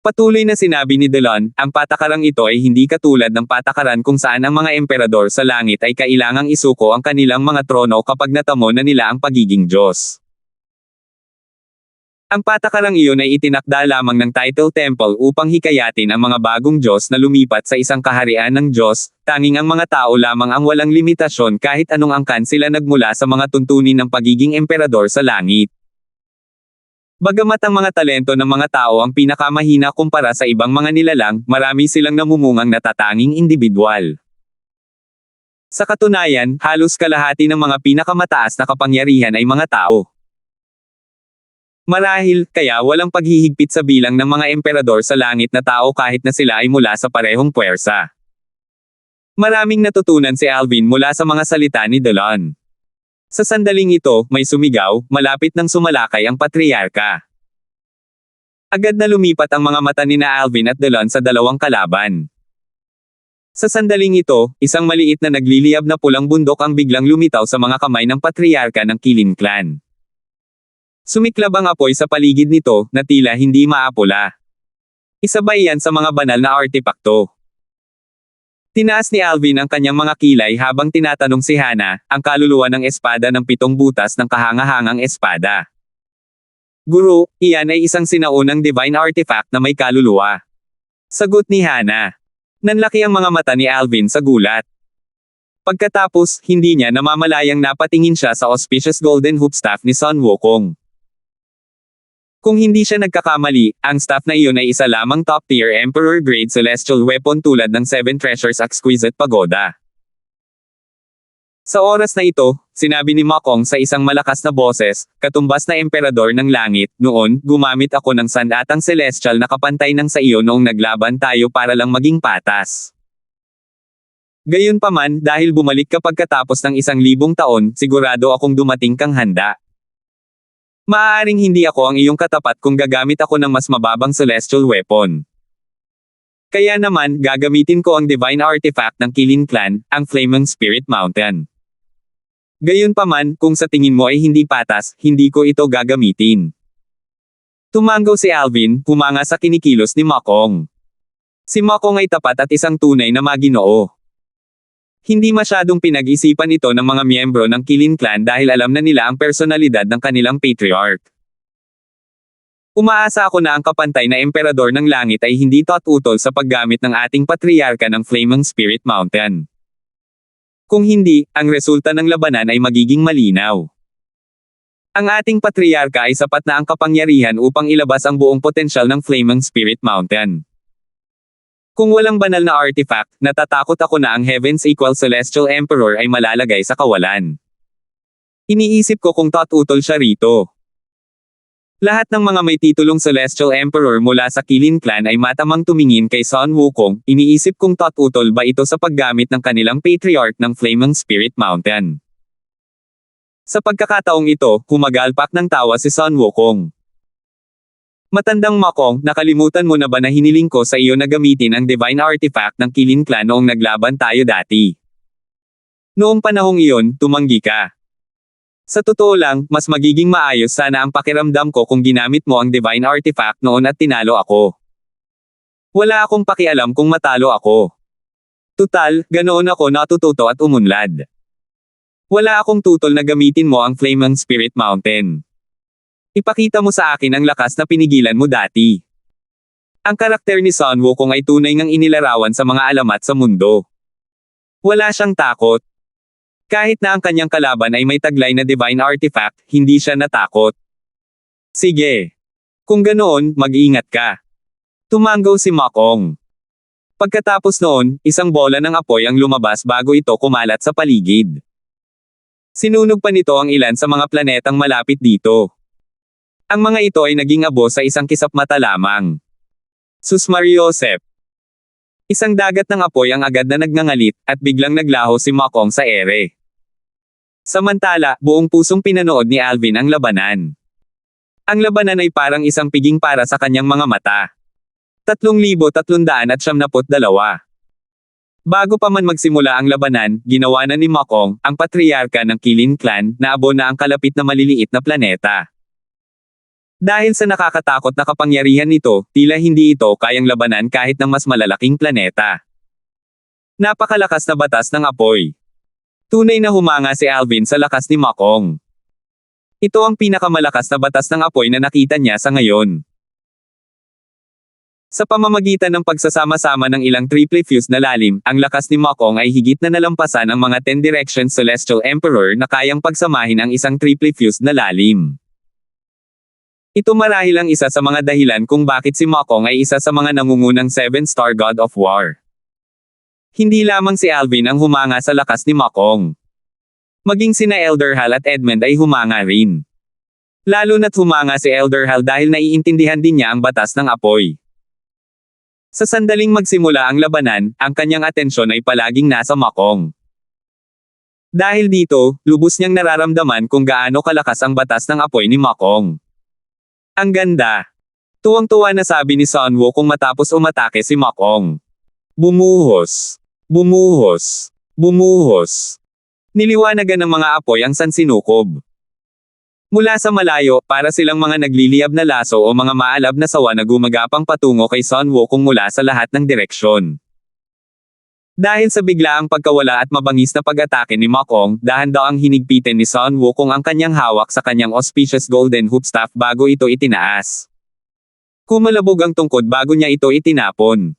Patuloy na sinabi ni Delon, ang patakarang ito ay hindi katulad ng patakaran kung saan ang mga emperador sa langit ay kailangang isuko ang kanilang mga trono kapag natamo na nila ang pagiging Diyos. Ang patakarang iyon ay itinakda lamang ng Title Temple upang hikayatin ang mga bagong Diyos na lumipat sa isang kaharian ng Diyos, tanging ang mga tao lamang ang walang limitasyon kahit anong angkan sila nagmula sa mga tuntunin ng pagiging emperador sa langit. Bagamat ang mga talento ng mga tao ang pinakamahina kumpara sa ibang mga nilalang, marami silang namumungang natatanging individual. Sa katunayan, halos kalahati ng mga pinakamataas na kapangyarihan ay mga tao. Marahil, kaya walang paghihigpit sa bilang ng mga emperador sa langit na tao kahit na sila ay mula sa parehong puwersa. Maraming natutunan si Alvin mula sa mga salita ni Delon. Sa sandaling ito, may sumigaw, malapit nang sumalakay ang patriarka. Agad na lumipat ang mga mata ni na Alvin at Delon sa 2 kalaban. Sa sandaling ito, isang maliit na nagliliyab na pulang bundok ang biglang lumitaw sa mga kamay ng patriarka ng Qilin Clan. Sumiklab ang apoy sa paligid nito, na tila hindi maapula. Isa ba iyan sa mga banal na artepakto? Tinaas ni Alvin ang kanyang mga kilay habang tinatanong si Hana, ang kaluluwa ng espada ng 7 butas ng kahangahangang espada. Guro, iyan ay isang sinaunang divine artifact na may kaluluwa. Sagot ni Hana. Nanlaki ang mga mata ni Alvin sa gulat. Pagkatapos, hindi niya namamalayang napatingin siya sa auspicious golden hoop staff ni Sun Wukong. Kung hindi siya nagkakamali, ang staff na iyon ay isa lamang top-tier Emperor-grade celestial weapon tulad ng Seven Treasures Exquisite Pagoda. Sa oras na ito, sinabi ni Makong sa isang malakas na boses, katumbas na emperador ng langit, noon, gumamit ako ng sandatang celestial na kapantay ng sa iyo noong naglaban tayo para lang maging patas. Gayunpaman, dahil bumalik ka pagkatapos ng 1,000 taon, sigurado akong dumating kang handa. Maaaring hindi ako ang iyong katapat kung gagamit ako ng mas mababang celestial weapon. Kaya naman, gagamitin ko ang divine artifact ng Qilin Clan, ang Flaming Spirit Mountain. Gayunpaman, kung sa tingin mo ay hindi patas, hindi ko ito gagamitin. Tumanggaw si Alvin, humanga sa kinikilos ni Makong. Si Makong ay tapat at isang tunay na maginoo. Hindi masyadong pinag-isipan ito ng mga miyembro ng Qilin Clan dahil alam na nila ang personalidad ng kanilang patriarch. Umaasa ako na ang kapantay na emperador ng langit ay hindi tututol sa paggamit ng ating patriarka ng Flaming Spirit Mountain. Kung hindi, ang resulta ng labanan ay magiging malinaw. Ang ating patriarka ay sapat na ang kapangyarihan upang ilabas ang buong potensyal ng Flaming Spirit Mountain. Kung walang banal na artifact, natatakot ako na ang Heavens Equal Celestial Emperor ay malalagay sa kawalan. Iniisip ko kung tututol siya rito. Lahat ng mga may titulong Celestial Emperor mula sa Qilin Clan ay matamang tumingin kay Sun Wukong, iniisip kung tututol ba ito sa paggamit ng kanilang patriarch ng Flaming Spirit Mountain. Sa pagkakataong ito, humagalpak ng tawa si Sun Wukong. Matandang Makong, nakalimutan mo na ba na hiniling ko sa iyo na gamitin ang divine artifact ng Qilin Clan noong naglaban tayo dati? Noong panahong iyon, tumanggi ka. Sa totoo lang, mas magiging maayos sana ang pakiramdam ko kung ginamit mo ang divine artifact noon at tinalo ako. Wala akong pakialam kung matalo ako. Tutal, ganoon ako natututo at umunlad. Wala akong tutol na gamitin mo ang Flaming Spirit Mountain. Ipakita mo sa akin ang lakas na pinigilan mo dati. Ang karakter ni Sun Wukong ay tunay ngang inilarawan sa mga alamat sa mundo. Wala siyang takot. Kahit na ang kanyang kalaban ay may taglay na divine artifact, hindi siya natakot. Sige. Kung ganoon, mag-ingat ka. Tumanggaw si Makong. Pagkatapos noon, isang bola ng apoy ang lumabas bago ito kumalat sa paligid. Sinunog pa nito ang ilan sa mga planetang malapit dito. Ang mga ito ay naging abo sa isang kisap mata lamang. Sus Mariosep. Isang dagat ng apoy ang agad na nagngangalit, at biglang naglaho si Makong sa ere. Samantala, buong pusong pinanood ni Alvin ang labanan. Ang labanan ay parang isang piging para sa kanyang mga mata. 3,372. Bago pa man magsimula ang labanan, ginawa na ni Makong, ang patriarka ng Qilin Clan, na abo na ang kalapit na maliliit na planeta. Dahil sa nakakatakot na kapangyarihan nito, tila hindi ito kayang labanan kahit ng mas malalaking planeta. Napakalakas na batas ng apoy. Tunay na humanga si Alvin sa lakas ni Makong. Ito ang pinakamalakas na batas ng apoy na nakita niya sa ngayon. Sa pamamagitan ng pagsasama-sama ng ilang triple fuse na lalim, ang lakas ni Makong ay higit na nalampasan ang mga 10 Direction Celestial Emperor na kayang pagsamahin ang isang triple fuse na lalim. Ito marahil ang isa sa mga dahilan kung bakit si Makong ay isa sa mga nangungunang 7-star God of War. Hindi lamang si Alvin ang humanga sa lakas ni Makong. Maging sina Elderhal at Edmund ay humanga rin. Lalo na't humanga si Elderhal dahil naiintindihan din niya ang batas ng apoy. Sa sandaling magsimula ang labanan, ang kanyang atensyon ay palaging nasa Makong. Dahil dito, lubos niyang nararamdaman kung gaano kalakas ang batas ng apoy ni Makong. Ang ganda. Tuwang-tuwa na sabi ni Sun Wukong matapos umatake si Makong. Bumuhos. Bumuhos. Bumuhos. Niliwanagan ng mga apoy ang sansinukob. Mula sa malayo, para silang mga nagliliyab na laso o mga maalab na sawa na gumagapang patungo kay Sun Wukong mula sa lahat ng direksyon. Dahil sa biglaang pagkawala at mabangis na pag-atake ni Ma Kong, dahan-daang hinigpitin ni Sun Wukong ang kanyang hawak sa kanyang auspicious golden hoop staff bago ito itinaas. Kumalabog ang tungkod bago niya ito itinapon.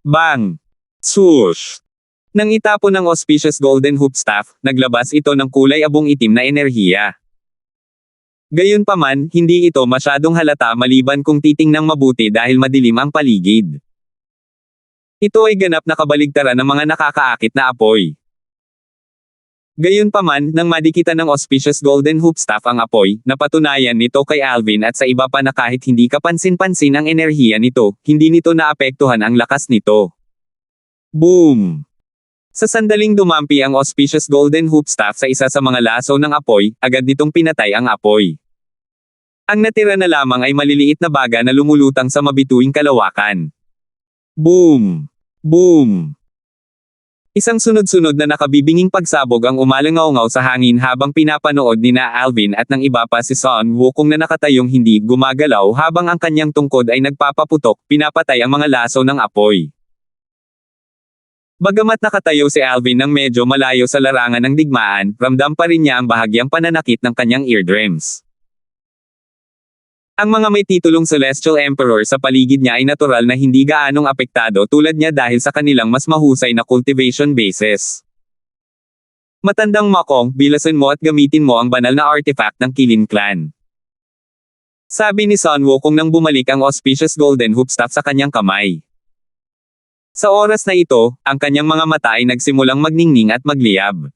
Bang! Swoosh! Nang itapon ng auspicious golden hoop staff, naglabas ito ng kulay abong itim na enerhiya. Gayunpaman, hindi ito masyadong halata maliban kung titingnang mabuti dahil madilim ang paligid. Ito ay ganap na kabaligtaran ng mga nakakaakit na apoy. Gayunpaman, nang madikitan ng auspicious golden hoop staff ang apoy, napatunayan nito kay Alvin at sa iba pa na kahit hindi kapansin-pansin ang enerhiya nito, hindi nito naapektuhan ang lakas nito. Boom! Sa sandaling dumampi ang auspicious golden hoop staff sa isa sa mga laso ng apoy, agad nitong pinatay ang apoy. Ang natira na lamang ay maliliit na baga na lumulutang sa mabituing kalawakan. Boom! Boom! Isang sunod-sunod na nakabibinging pagsabog ang umalangaw-ngaw sa hangin habang pinapanood nina Alvin at ng iba pa si Sun Wukong na nakatayong hindi gumagalaw habang ang kanyang tungkod ay nagpapaputok, pinapatay ang mga laso ng apoy. Bagamat nakatayo si Alvin ng medyo malayo sa larangan ng digmaan, ramdam pa rin niya ang bahagyang pananakit ng kanyang eardrums. Ang mga may titulong Celestial Emperor sa paligid niya ay natural na hindi gaanong apektado tulad niya dahil sa kanilang mas mahusay na cultivation bases. Matandang Ma Kong, bilasan mo at gamitin mo ang banal na artifact ng Qilin Clan. Sabi ni Sun Wukong nang bumalik ang auspicious golden hoop staff sa kanyang kamay. Sa oras na ito, ang kanyang mga mata ay nagsimulang magningning at magliyab.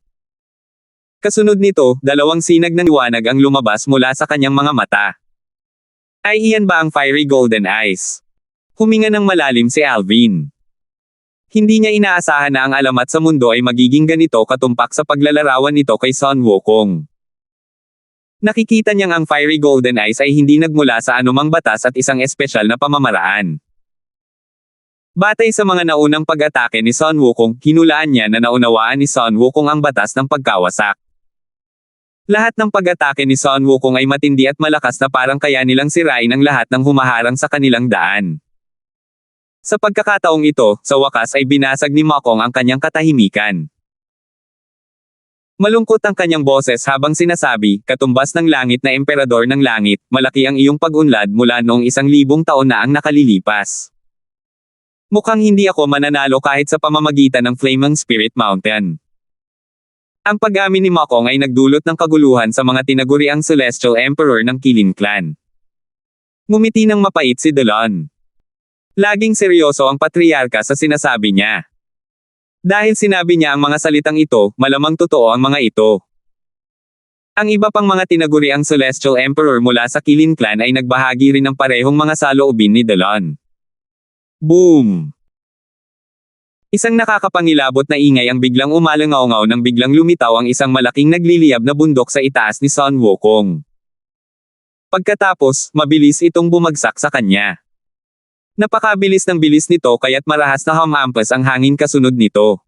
Kasunod nito, dalawang sinag ng liwanag ang lumabas mula sa kanyang mga mata. Ay iyan ba ang fiery golden eyes? Huminga ng malalim si Alvin. Hindi niya inaasahan na ang alamat sa mundo ay magiging ganito katumpak sa paglalarawan nito kay Sun Wukong. Nakikita niyang ang fiery golden eyes ay hindi nagmula sa anumang batas at isang espesyal na pamamaraan. Batay sa mga naunang pag-atake ni Sun Wukong, hinulaan niya na naunawaan ni Sun Wukong ang batas ng pagkawasak. Lahat ng pag-atake ni Sun Wukong ay matindi at malakas na parang kaya nilang sirain ang lahat ng humaharang sa kanilang daan. Sa pagkakataong ito, sa wakas ay binasag ni Ma Kong ang kanyang katahimikan. Malungkot ang kanyang boses habang sinasabi, katumbas ng langit na emperador ng langit, malaki ang iyong pag-unlad mula noong 1,000 taon na ang nakalilipas. Mukhang hindi ako mananalo kahit sa pamamagitan ng Flaming Spirit Mountain. Ang pag-amin ni Ma Kong ay nagdulot ng kaguluhan sa mga tinaguriang Celestial Emperor ng Qilin Clan. Ngumiti ng mapait si Delon. Laging seryoso ang patriarka sa sinasabi niya. Dahil sinabi niya ang mga salitang ito, malamang totoo ang mga ito. Ang iba pang mga tinaguriang Celestial Emperor mula sa Qilin Clan ay nagbahagi rin ng parehong mga saloobin ni Delon. Boom! Isang nakakapangilabot na ingay ang biglang umalangaw-ngaw nang biglang lumitaw ang isang malaking nagliliyab na bundok sa itaas ni Sun Wukong. Pagkatapos, mabilis itong bumagsak sa kanya. Napakabilis ng bilis nito kaya't marahas na humampas ang hangin kasunod nito.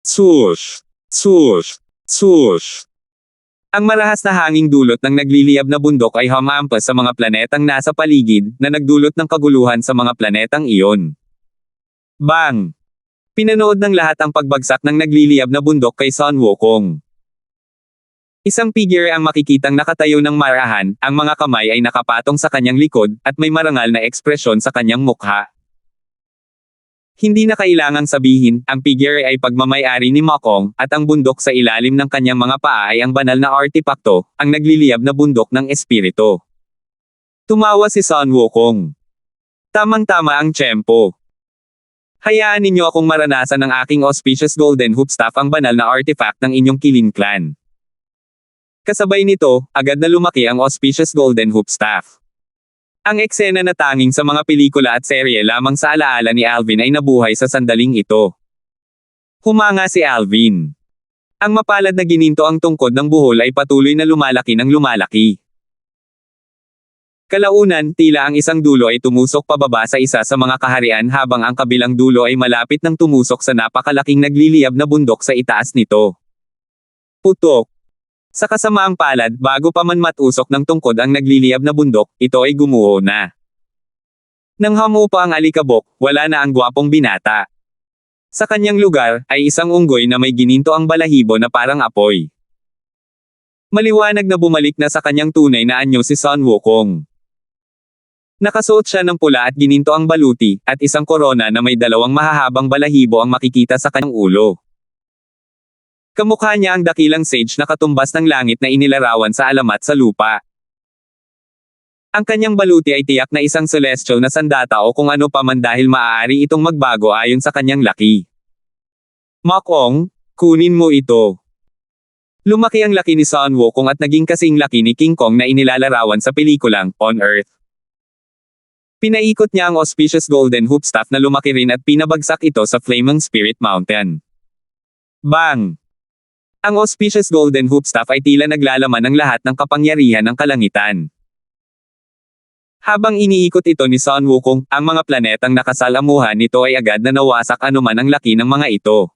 Swoosh! Swoosh! Swoosh! Ang marahas na hanging dulot ng nagliliyab na bundok ay humampas sa mga planetang nasa paligid, na nagdulot ng kaguluhan sa mga planetang iyon. Bang! Pinanood ng lahat ang pagbagsak ng nagliliyab na bundok kay Sun Wukong. Isang figure ang makikitang nakatayo ng marahan, ang mga kamay ay nakapatong sa kanyang likod, at may marangal na ekspresyon sa kanyang mukha. Hindi na kailangang sabihin, ang figure ay pagmamay-ari ni Ma Kong, at ang bundok sa ilalim ng kanyang mga paa ay ang banal na artipakto, ang nagliliyab na bundok ng espiritu. Tumawa si Sun Wukong. Tamang-tama ang tiyempo. Hayaan ninyo akong maranasan ng aking auspicious golden hoop staff, ang banal na artifact ng inyong Qilin Clan. Kasabay nito, agad na lumaki ang auspicious golden hoop staff. Ang eksena na tanging sa mga pelikula at serye lamang sa alaala ni Alvin ay nabuhay sa sandaling ito. Humanga si Alvin. Ang mapalad na gininto ang tungkod ng buhol ay patuloy na lumalaki ng lumalaki. Kalaunan, tila ang isang dulo ay tumusok pababa sa isa sa mga kaharian habang ang kabilang dulo ay malapit nang tumusok sa napakalaking nagliliyab na bundok sa itaas nito. Putok! Sa kasamaang palad, bago pa man matusok ng tungkod ang nagliliyab na bundok, ito ay gumuho na. Nang humupa ang alikabok, wala na ang gwapong binata. Sa kanyang lugar, ay isang unggoy na may gininto ang balahibo na parang apoy. Maliwanag na bumalik na sa kanyang tunay na anyo si Sun Wukong. Nakasuot siya ng pula at gininto ang baluti, at isang korona na may dalawang mahahabang balahibo ang makikita sa kanyang ulo. Kamukha niya ang dakilang sage na katumbas ng langit na inilarawan sa alamat sa lupa. Ang kanyang baluti ay tiyak na isang celestial na sandata o kung ano pa man dahil maaari itong magbago ayon sa kanyang laki. Makong, kunin mo ito. Lumaki ang laki ni Sun Wukong at naging kasing laki ni King Kong na inilalarawan sa pelikulang On Earth. Pinaikot niya ang auspicious golden hoopstaff na lumaki rin at pinabagsak ito sa Flaming Spirit Mountain. Bang! Ang auspicious golden hoopstaff ay tila naglalaman ng lahat ng kapangyarihan ng kalangitan. Habang iniikot ito ni Sun Wukong, ang mga planetang nakasalamuhan nito ay agad na nawasak anuman ang laki ng mga ito.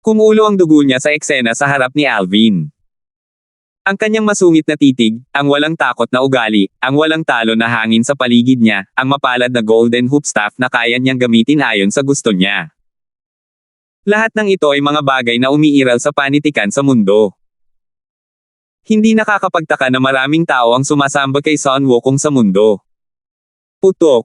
Kumulo ang dugo niya sa eksena sa harap ni Alvin. Ang kanyang masungit na titig, ang walang takot na ugali, ang walang talo na hangin sa paligid niya, ang mapalad na golden hoopstaff na kaya niyang gamitin ayon sa gusto niya. Lahat ng ito ay mga bagay na umiiral sa panitikan sa mundo. Hindi nakakapagtaka na maraming tao ang sumasamba kay Sun Wukong sa mundo. Putok.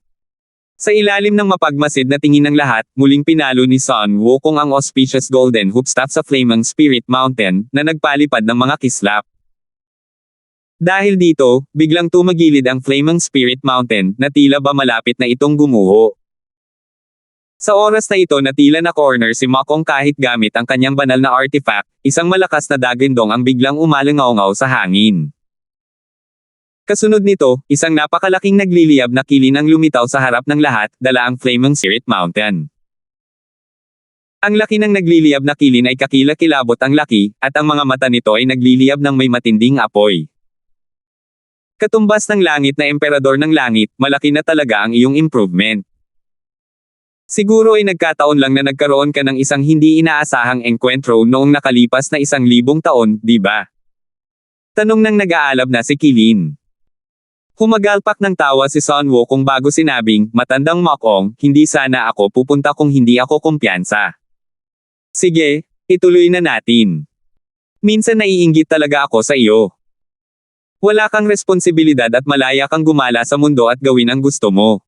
Sa ilalim ng mapagmasid na tingin ng lahat, muling pinalo ni Sun Wukong ang auspicious golden hoopstaff sa Flaming Spirit Mountain, na nagpalipad ng mga kislap. Dahil dito, biglang tumagilid ang Flaming Spirit Mountain, na tila ba malapit na itong gumuho. Sa oras na ito na tila na corner si Makong kahit gamit ang kanyang banal na artifact, isang malakas na dagindong ang biglang umalangaw-ngaw sa hangin. Kasunod nito, isang napakalaking nagliliyab na kilin ang lumitaw sa harap ng lahat, dala ang Flaming Spirit Mountain. Ang laki ng nagliliyab na kilin ay kakilakilabot ang laki, at ang mga mata nito ay nagliliyab ng may matinding apoy. Katumbas ng langit na emperador ng langit, malaki na talaga ang iyong improvement. Siguro ay nagkataon lang na nagkaroon ka ng isang hindi inaasahang enkwentro noong nakalipas na 1,000 taon, di ba? Tanong ng nag-aalab na si Kilin. Humagalpak ng tawa si Sun Wukong bago sinabing, matandang Makong, hindi sana ako pupunta kung hindi ako kumpiyansa. Sige, ituloy na natin. Minsan naiinggit talaga ako sa iyo. Wala kang responsibilidad at malaya kang gumala sa mundo at gawin ang gusto mo.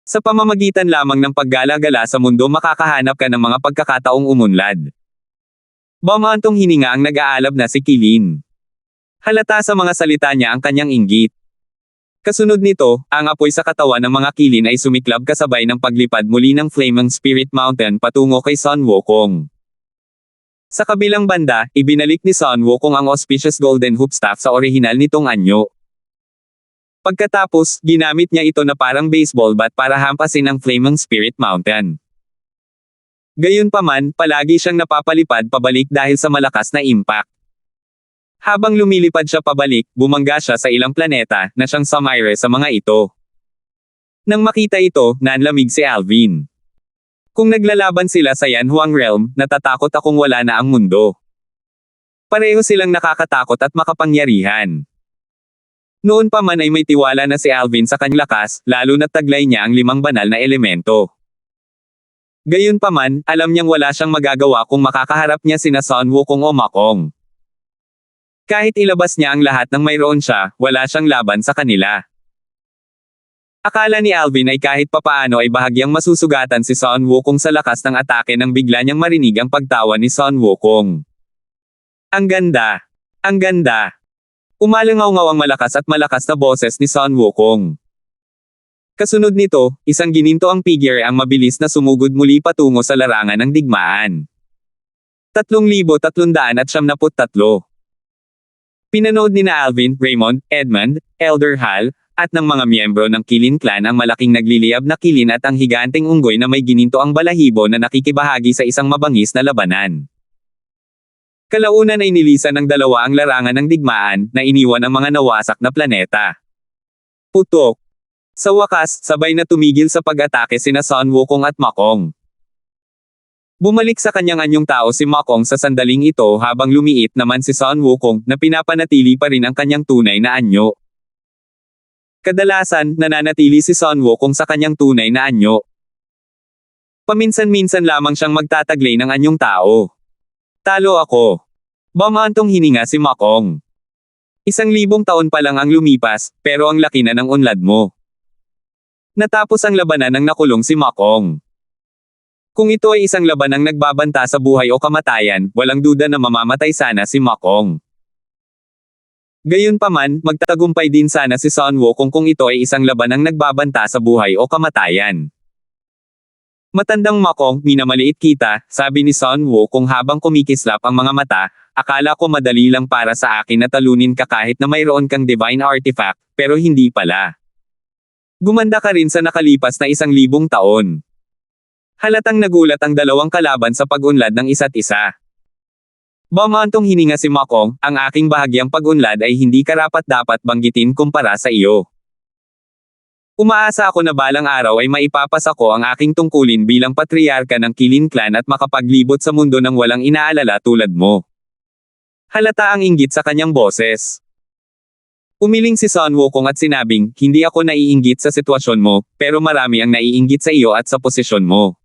Sa pamamagitan lamang ng paggala-gala sa mundo makakahanap ka ng mga pagkakataong umunlad. Bumantong hininga ang nag-aalab na si Kilin. Halata sa mga salita niya ang kanyang inggit. Kasunod nito, ang apoy sa katawan ng mga kilin ay sumiklab kasabay ng paglipad muli ng Flaming Spirit Mountain patungo kay Sun Wukong. Sa kabilang banda, ibinalik ni Sun Wukong ang auspicious golden hoopstaff sa orihinal nitong anyo. Pagkatapos, ginamit niya ito na parang baseball bat para hampasin ang Flaming Spirit Mountain. Gayunpaman, palagi siyang napapalipad pabalik dahil sa malakas na impact. Habang lumilipad siya pabalik, bumangga siya sa ilang planeta, na siyang sumire sa mga ito. Nang makita ito, nanlamig si Alvin. Kung naglalaban sila sa Yanhuang Realm, natatakot akong wala na ang mundo. Pareho silang nakakatakot at makapangyarihan. Noon pa man ay may tiwala na si Alvin sa kanyang lakas, lalo na't taglay niya ang 5 banal na elemento. Gayunpaman, alam niyang wala siyang magagawa kung makakaharap niya sina Sun Wukong o Makong. Kahit ilabas niya ang lahat ng mayroon siya, wala siyang laban sa kanila. Akala ni Alvin ay kahit papaano ay bahagyang masusugatan si Sun Wukong sa lakas ng atake nang bigla niyang marinig ang pagtawa ni Sun Wukong. Ang ganda! Ang ganda! Umalangaw-ngaw ang malakas at malakas na boses ni Sun Wukong. Kasunod nito, isang gininto ang figure ang mabilis na sumugod muli patungo sa larangan ng digmaan. 3,373. Pinanood ni na Alvin, Raymond, Edmund, Elder Hal, at ng mga miyembro ng Kilin Clan ang malaking nagliliyab na kilin at ang higanteng unggoy na may gininto ang balahibo na nakikibahagi sa isang mabangis na labanan. Kalaunan ay nilisan ng dalawa ang larangan ng digmaan, na iniwan ang mga nawasak na planeta. Putok. Sa wakas, sabay na tumigil sa pag-atake sina Sun Wukong at Makong. Bumalik sa kanyang anyong tao si Makong sa sandaling ito habang lumiit naman si Sun Wukong, na pinapanatili pa rin ang kanyang tunay na anyo. Kadalasan, nananatili si Sun Wukong sa kanyang tunay na anyo. Paminsan-minsan lamang siyang magtataglay ng anyong tao. Talo ako. Bamantong hininga si Makong. 1,000 taon pa lang ang lumipas, pero ang laki na ng unlad mo. Natapos ang labanan nang nakulong si Makong. Kung ito ay isang labanang nagbabanta sa buhay o kamatayan, walang duda na mamamatay sana si Makong. Gayunpaman, magtatagumpay din sana si Sun Wukong kung ito ay isang labanang nagbabanta sa buhay o kamatayan. Matandang Makong, minamaliit kita, sabi ni Sun Wukong habang kumikislap ang mga mata, akala ko madali lang para sa akin na talunin ka kahit na mayroon kang divine artifact, pero hindi pala. Gumanda ka rin sa nakalipas na 1,000 taon. Halatang nagulat ang dalawang kalaban sa pag-unlad ng isa't isa. Bamantong hininga si Makong, ang aking bahagyang pag-unlad ay hindi karapat-dapat banggitin kumpara sa iyo. Umaasa ako na balang araw ay maipapasa ko ang aking tungkulin bilang patriarka ng Qilin Clan at makapaglibot sa mundo ng walang inaalala tulad mo. Halata ang inggit sa kanyang boses. Umiling si Sun Wukong at sinabing, hindi ako naiinggit sa sitwasyon mo, pero marami ang naiinggit sa iyo at sa posisyon mo.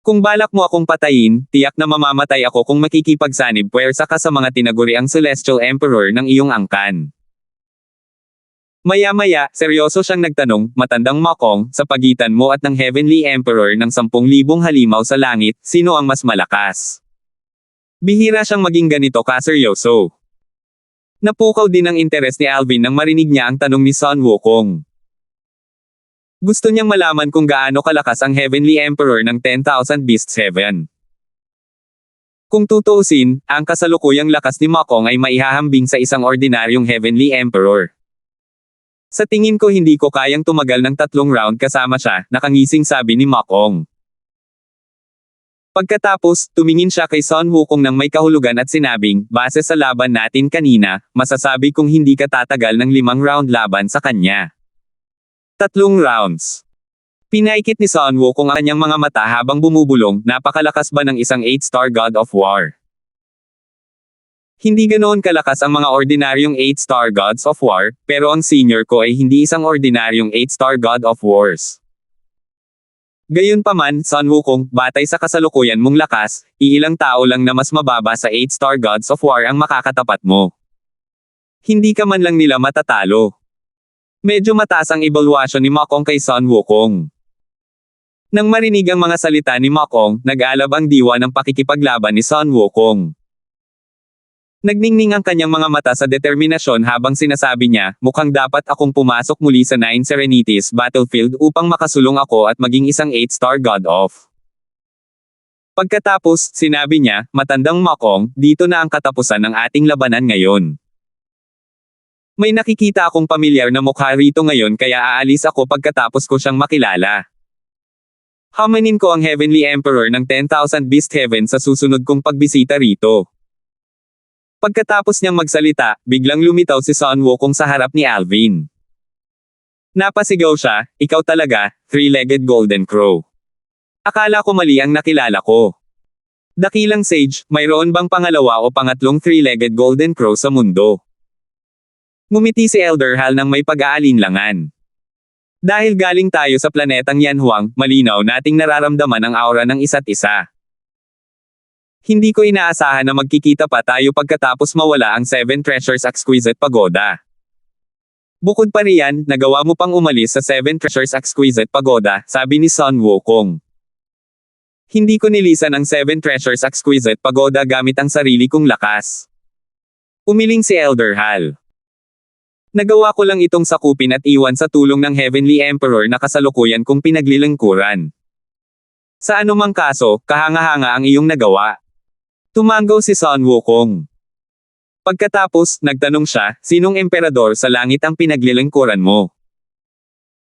Kung balak mo akong patayin, tiyak na mamamatay ako kung makikipagsanib puwersa ka sa mga tinaguriang Celestial Emperor ng iyong angkan. Maya-maya, seryoso siyang nagtanong, matandang Makong, sa pagitan mo at ng Heavenly Emperor ng 10,000 halimaw sa langit, sino ang mas malakas? Bihira siyang maging ganito kaseryoso. Napukaw din ang interes ni Alvin nang marinig niya ang tanong ni Sun Wukong. Gusto niyang malaman kung gaano kalakas ang Heavenly Emperor ng 10,000 Beasts Heaven. Kung tutuusin, ang kasalukuyang lakas ni Makong ay maihahambing sa isang ordinaryong Heavenly Emperor. Sa tingin ko hindi ko kayang tumagal ng 3 round kasama siya, nakangising sabi ni Makong. Pagkatapos, tumingin siya kay Sun Wukong nang may kahulugan at sinabing, base sa laban natin kanina, masasabi kong hindi ka tatagal ng 5 round laban sa kanya. 3 rounds. Pinaikit ni Sun Wukong ang kanyang mga mata habang bumubulong, napakalakas ba ng isang 8-star God of War? Hindi ganoon kalakas ang mga ordinaryong 8-star Gods of War, pero ang senior ko ay hindi isang ordinaryong 8-star God of Wars. Gayunpaman, Sun Wukong, batay sa kasalukuyan mong lakas, iilang tao lang na mas mababa sa 8-star Gods of War ang makakatapat mo. Hindi ka man lang nila matatalo. Medyo mataas ang evaluasyon ni Makong kay Sun Wukong. Nang marinig ang mga salita ni Makong, nag-alab ang diwa ng pakikipaglaban ni Sun Wukong. Nagningning ang kanyang mga mata sa determinasyon habang sinasabi niya, mukhang dapat akong pumasok muli sa 9 Serenities Battlefield upang makasulong ako at maging isang 8-star God of. Pagkatapos, sinabi niya, matandang Makong, dito na ang katapusan ng ating labanan ngayon. May nakikita akong pamilyar na mukha rito ngayon kaya aalis ako pagkatapos ko siyang makilala. Hamanin ko ang Heavenly Emperor ng 10,000 Beast Heaven sa susunod kong pagbisita rito. Pagkatapos niyang magsalita, biglang lumitaw si Sun Wukong sa harap ni Alvin. Napasigaw siya, ikaw talaga, 3-legged golden crow. Akala ko mali ang nakilala ko. Dakilang sage, mayroon bang pangalawa o pangatlong 3-legged golden crow sa mundo? Ngumiti si Elder Hal nang may pag-aalinlangan. Dahil galing tayo sa planetang Yanhuang, malinaw nating nararamdaman ang aura ng isa't isa. Hindi ko inaasahan na magkikita pa tayo pagkatapos mawala ang 7 Treasures Exquisite Pagoda. Bukod pa riyan, nagawa mo pang umalis sa 7 Treasures Exquisite Pagoda, sabi ni Sun Wukong. Hindi ko nilisan ang 7 Treasures Exquisite Pagoda gamit ang sarili kong lakas. Umiling si Elder Hal. Nagawa ko lang itong sakupin at iwan sa tulong ng Heavenly Emperor na kasalukuyan kong pinaglilingkuran. Sa anumang kaso, kahanga-hanga ang iyong nagawa. Tumanggaw si Sun Wukong. Pagkatapos, nagtanong siya, sinong emperador sa langit ang pinaglilingkuran mo?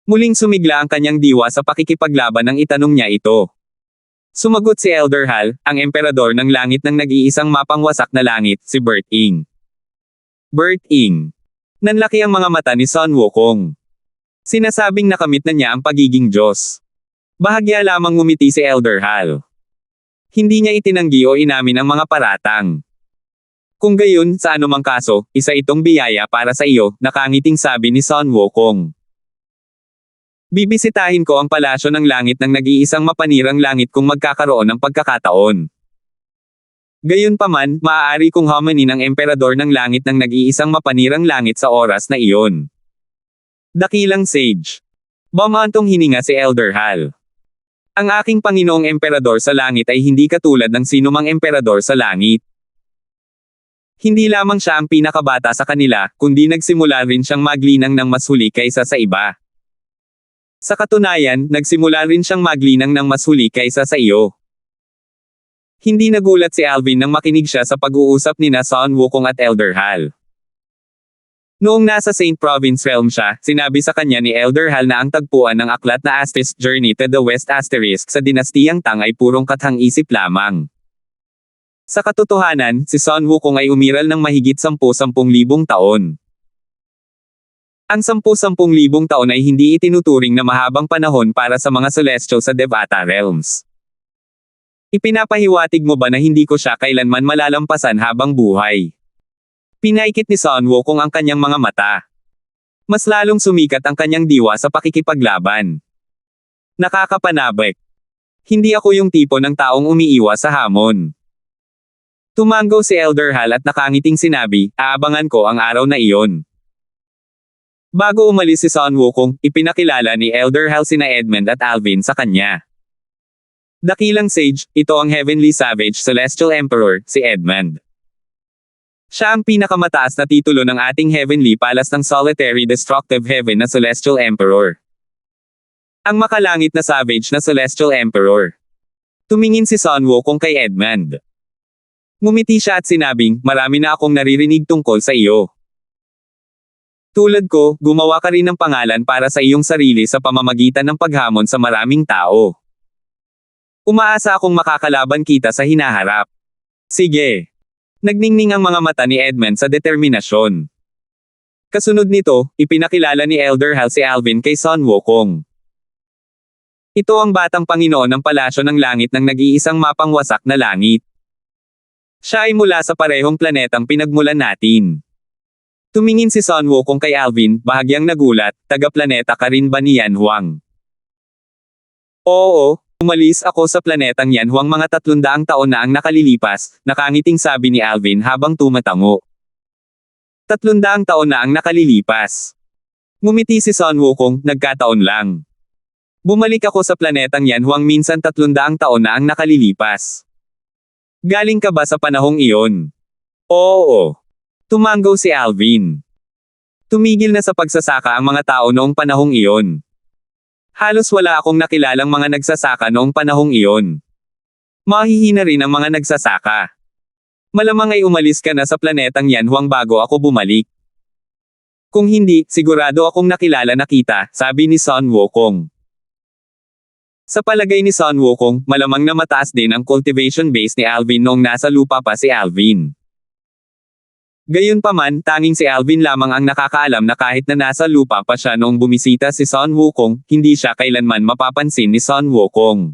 Muling sumigla ang kanyang diwa sa pakikipaglaban nang itanong niya ito. Sumagot si Elder Hal, ang emperador ng langit ng nag-iisang mapangwasak na langit, si Bert Ing. Bert Ing. Nanlaki ang mga mata ni Sun Wukong. Sinasabing nakamit na niya ang pagiging Diyos. Bahagya lamang ngumiti si Elder Hal. Hindi niya itinanggi o inamin ang mga paratang. Kung gayon, sa anumang kaso, isa itong biyaya para sa iyo, nakangiting sabi ni Sun Wukong. Bibisitahin ko ang palasyo ng langit ng nag-iisang mapanirang langit kung magkakaroon ng pagkakataon. Gayunpaman, maaari kong hamanin ang emperador ng langit ng nag-iisang mapanirang langit sa oras na iyon. Dakilang Sage. Bumantong hininga si Elder Hal. Ang aking Panginoong Emperador sa langit ay hindi katulad ng sinumang emperador sa langit. Hindi lamang siya ang pinakabata sa kanila, kundi nagsimula rin siyang maglinang ng mas huli kaysa sa iba. Sa katunayan, nagsimula rin siyang maglinang ng mas huli kaysa sa iyo. Hindi nagulat si Alvin nang makinig siya sa pag-uusap nina Sun Wukong at Elder Hal. Noong nasa Saint Province Realm siya, sinabi sa kanya ni Elder Hal na ang tagpuan ng aklat na Asterisk Journey to the West Asterisk sa dinastiyang Tang ay purong kathang-isip lamang. Sa katotohanan, si Sun Wukong ay umiral ng mahigit 10,000 taon. Ang 10,000 taon ay hindi itinuturing na mahabang panahon para sa mga celestial sa Devata Realms. Ipinapahiwatig mo ba na hindi ko siya kailanman malalampasan habang buhay? Pinaikit ni Sun Wukong ang kanyang mga mata. Mas lalong sumikat ang kanyang diwa sa pakikipaglaban. Nakakapanabik. Hindi ako yung tipo ng taong umiiwas sa hamon. Tumango si Elder Hal at nakangiting sinabi, aabangan ko ang araw na iyon. Bago umalis si Sun Wukong, ipinakilala ni Elder Hal sina Edmund at Alvin sa kanya. Dakilang Sage, ito ang Heavenly Savage Celestial Emperor, si Edmund. Siya ang pinakamataas na titulo ng ating Heavenly Palace ng Solitary Destructive Heaven na Celestial Emperor. Ang makalangit na Savage na Celestial Emperor. Tumingin si Sun Wukong kay Edmund. Ngumiti siya at sinabing, marami na akong naririnig tungkol sa iyo. Tulad ko, gumawa ka rin ng pangalan para sa iyong sarili sa pamamagitan ng paghamon sa maraming tao. Umaasa akong makakalaban kita sa hinaharap. Sige. Nagningning ang mga mata ni Edmund sa determinasyon. Kasunod nito, ipinakilala ni Elder Hal si Alvin kay Sun Wukong. Ito ang batang Panginoon ng Palasyo ng Langit ng nag-iisang mapangwasak na langit. Siya ay mula sa parehong planetang pinagmulan natin. Tumingin si Sun Wukong kay Alvin, bahagyang nagulat, taga-planeta ka rin ba ni Yan Huang? Oo, umalis ako sa planetang Yan Huang mga 300 taon na ang nakalilipas, nakangiting sabi ni Alvin habang tumatango. 300 taon na ang nakalilipas. Ngumiti si Sun Wukong, nagkataon lang. Bumalik ako sa planetang Yan Huang minsan 300 taon na ang nakalilipas. Galing ka ba sa panahong iyon? Oo. Tumango si Alvin. Tumigil na sa pagsasaka ang mga tao noong panahong iyon. Halos wala akong nakilalang mga nagsasaka noong panahong iyon. Mahihina rin ang mga nagsasaka. Malamang ay umalis ka na sa planetang Yan Huang bago ako bumalik. Kung hindi, sigurado akong nakilala na kita, sabi ni Sun Wukong. Sa palagay ni Sun Wukong, malamang na mataas din ang cultivation base ni Alvin noong nasa lupa pa si Alvin. Gayunpaman, tanging si Alvin lamang ang nakakaalam na kahit na nasa lupa pa siya noong bumisita si Sun Wukong, hindi siya kailanman mapapansin ni Sun Wukong.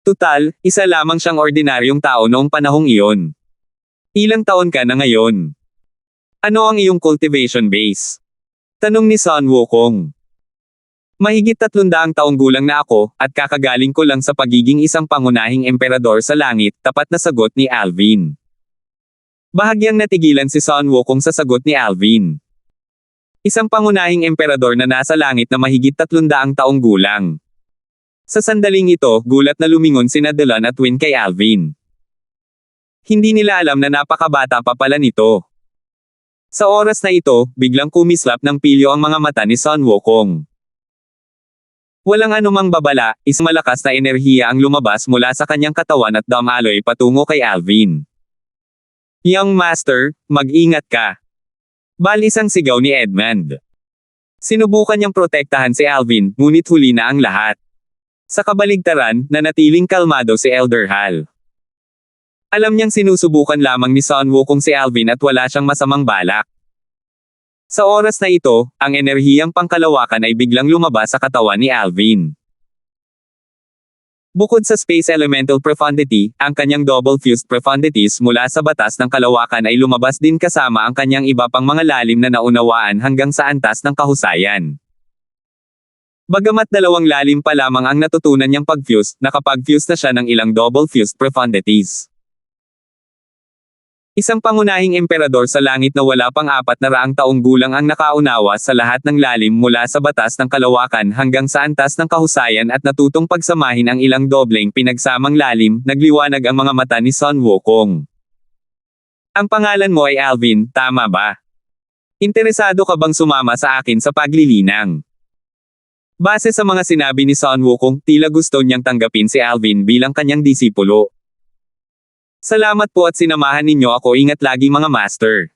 Tutal, isa lamang siyang ordinaryong tao noong panahong iyon. Ilang taon ka na ngayon? Ano ang iyong cultivation base? Tanong ni Sun Wukong. Mahigit 300 taong gulang na ako, at kakagaling ko lang sa pagiging isang pangunahing emperador sa langit, tapat na sagot ni Alvin. Bahagyang natigilan si Sun Wukong sa sagot ni Alvin. Isang pangunahing emperador na nasa langit na mahigit 300 taong gulang. Sa sandaling ito, gulat na lumingon sina Dylan at Win kay Alvin. Hindi nila alam na napakabata pa pala nito. Sa oras na ito, biglang kumislap ng pilyo ang mga mata ni Sun Wukong. Walang anumang babala, isang malakas na enerhiya ang lumabas mula sa kanyang katawan at damaloy patungo kay Alvin. Young Master, mag-ingat ka. Isang sigaw ni Edmund. Sinubukan niyang protektahan si Alvin, ngunit huli na ang lahat. Sa kabaligtaran, nanatiling kalmado si Elder Hal. Alam niyang sinusubukan lamang ni Sun Wukong si Alvin at wala siyang masamang balak. Sa oras na ito, ang enerhiyang pangkalawakan ay biglang lumabas sa katawan ni Alvin. Bukod sa Space Elemental Profundity, ang kanyang double-fused profundities mula sa batas ng kalawakan ay lumabas din kasama ang kanyang iba pang mga lalim na naunawaan hanggang sa antas ng kahusayan. Bagamat dalawang lalim pa lamang ang natutunan niyang pag-fuse, nakapag-fuse na siya ng ilang double-fused profundities. Isang pangunahing emperador sa langit na wala pang 400 taong gulang ang nakaunawa sa lahat ng lalim mula sa batas ng kalawakan hanggang sa antas ng kahusayan at natutong pagsamahin ang ilang dobleng pinagsamang lalim, nagliwanag ang mga mata ni Sun Wukong. Ang pangalan mo ay Alvin, tama ba? Interesado ka bang sumama sa akin sa paglilinang? Base sa mga sinabi ni Sun Wukong, tila gusto niyang tanggapin si Alvin bilang kanyang disipulo. Salamat po at sinamahan ninyo ako, ingat lagi mga master.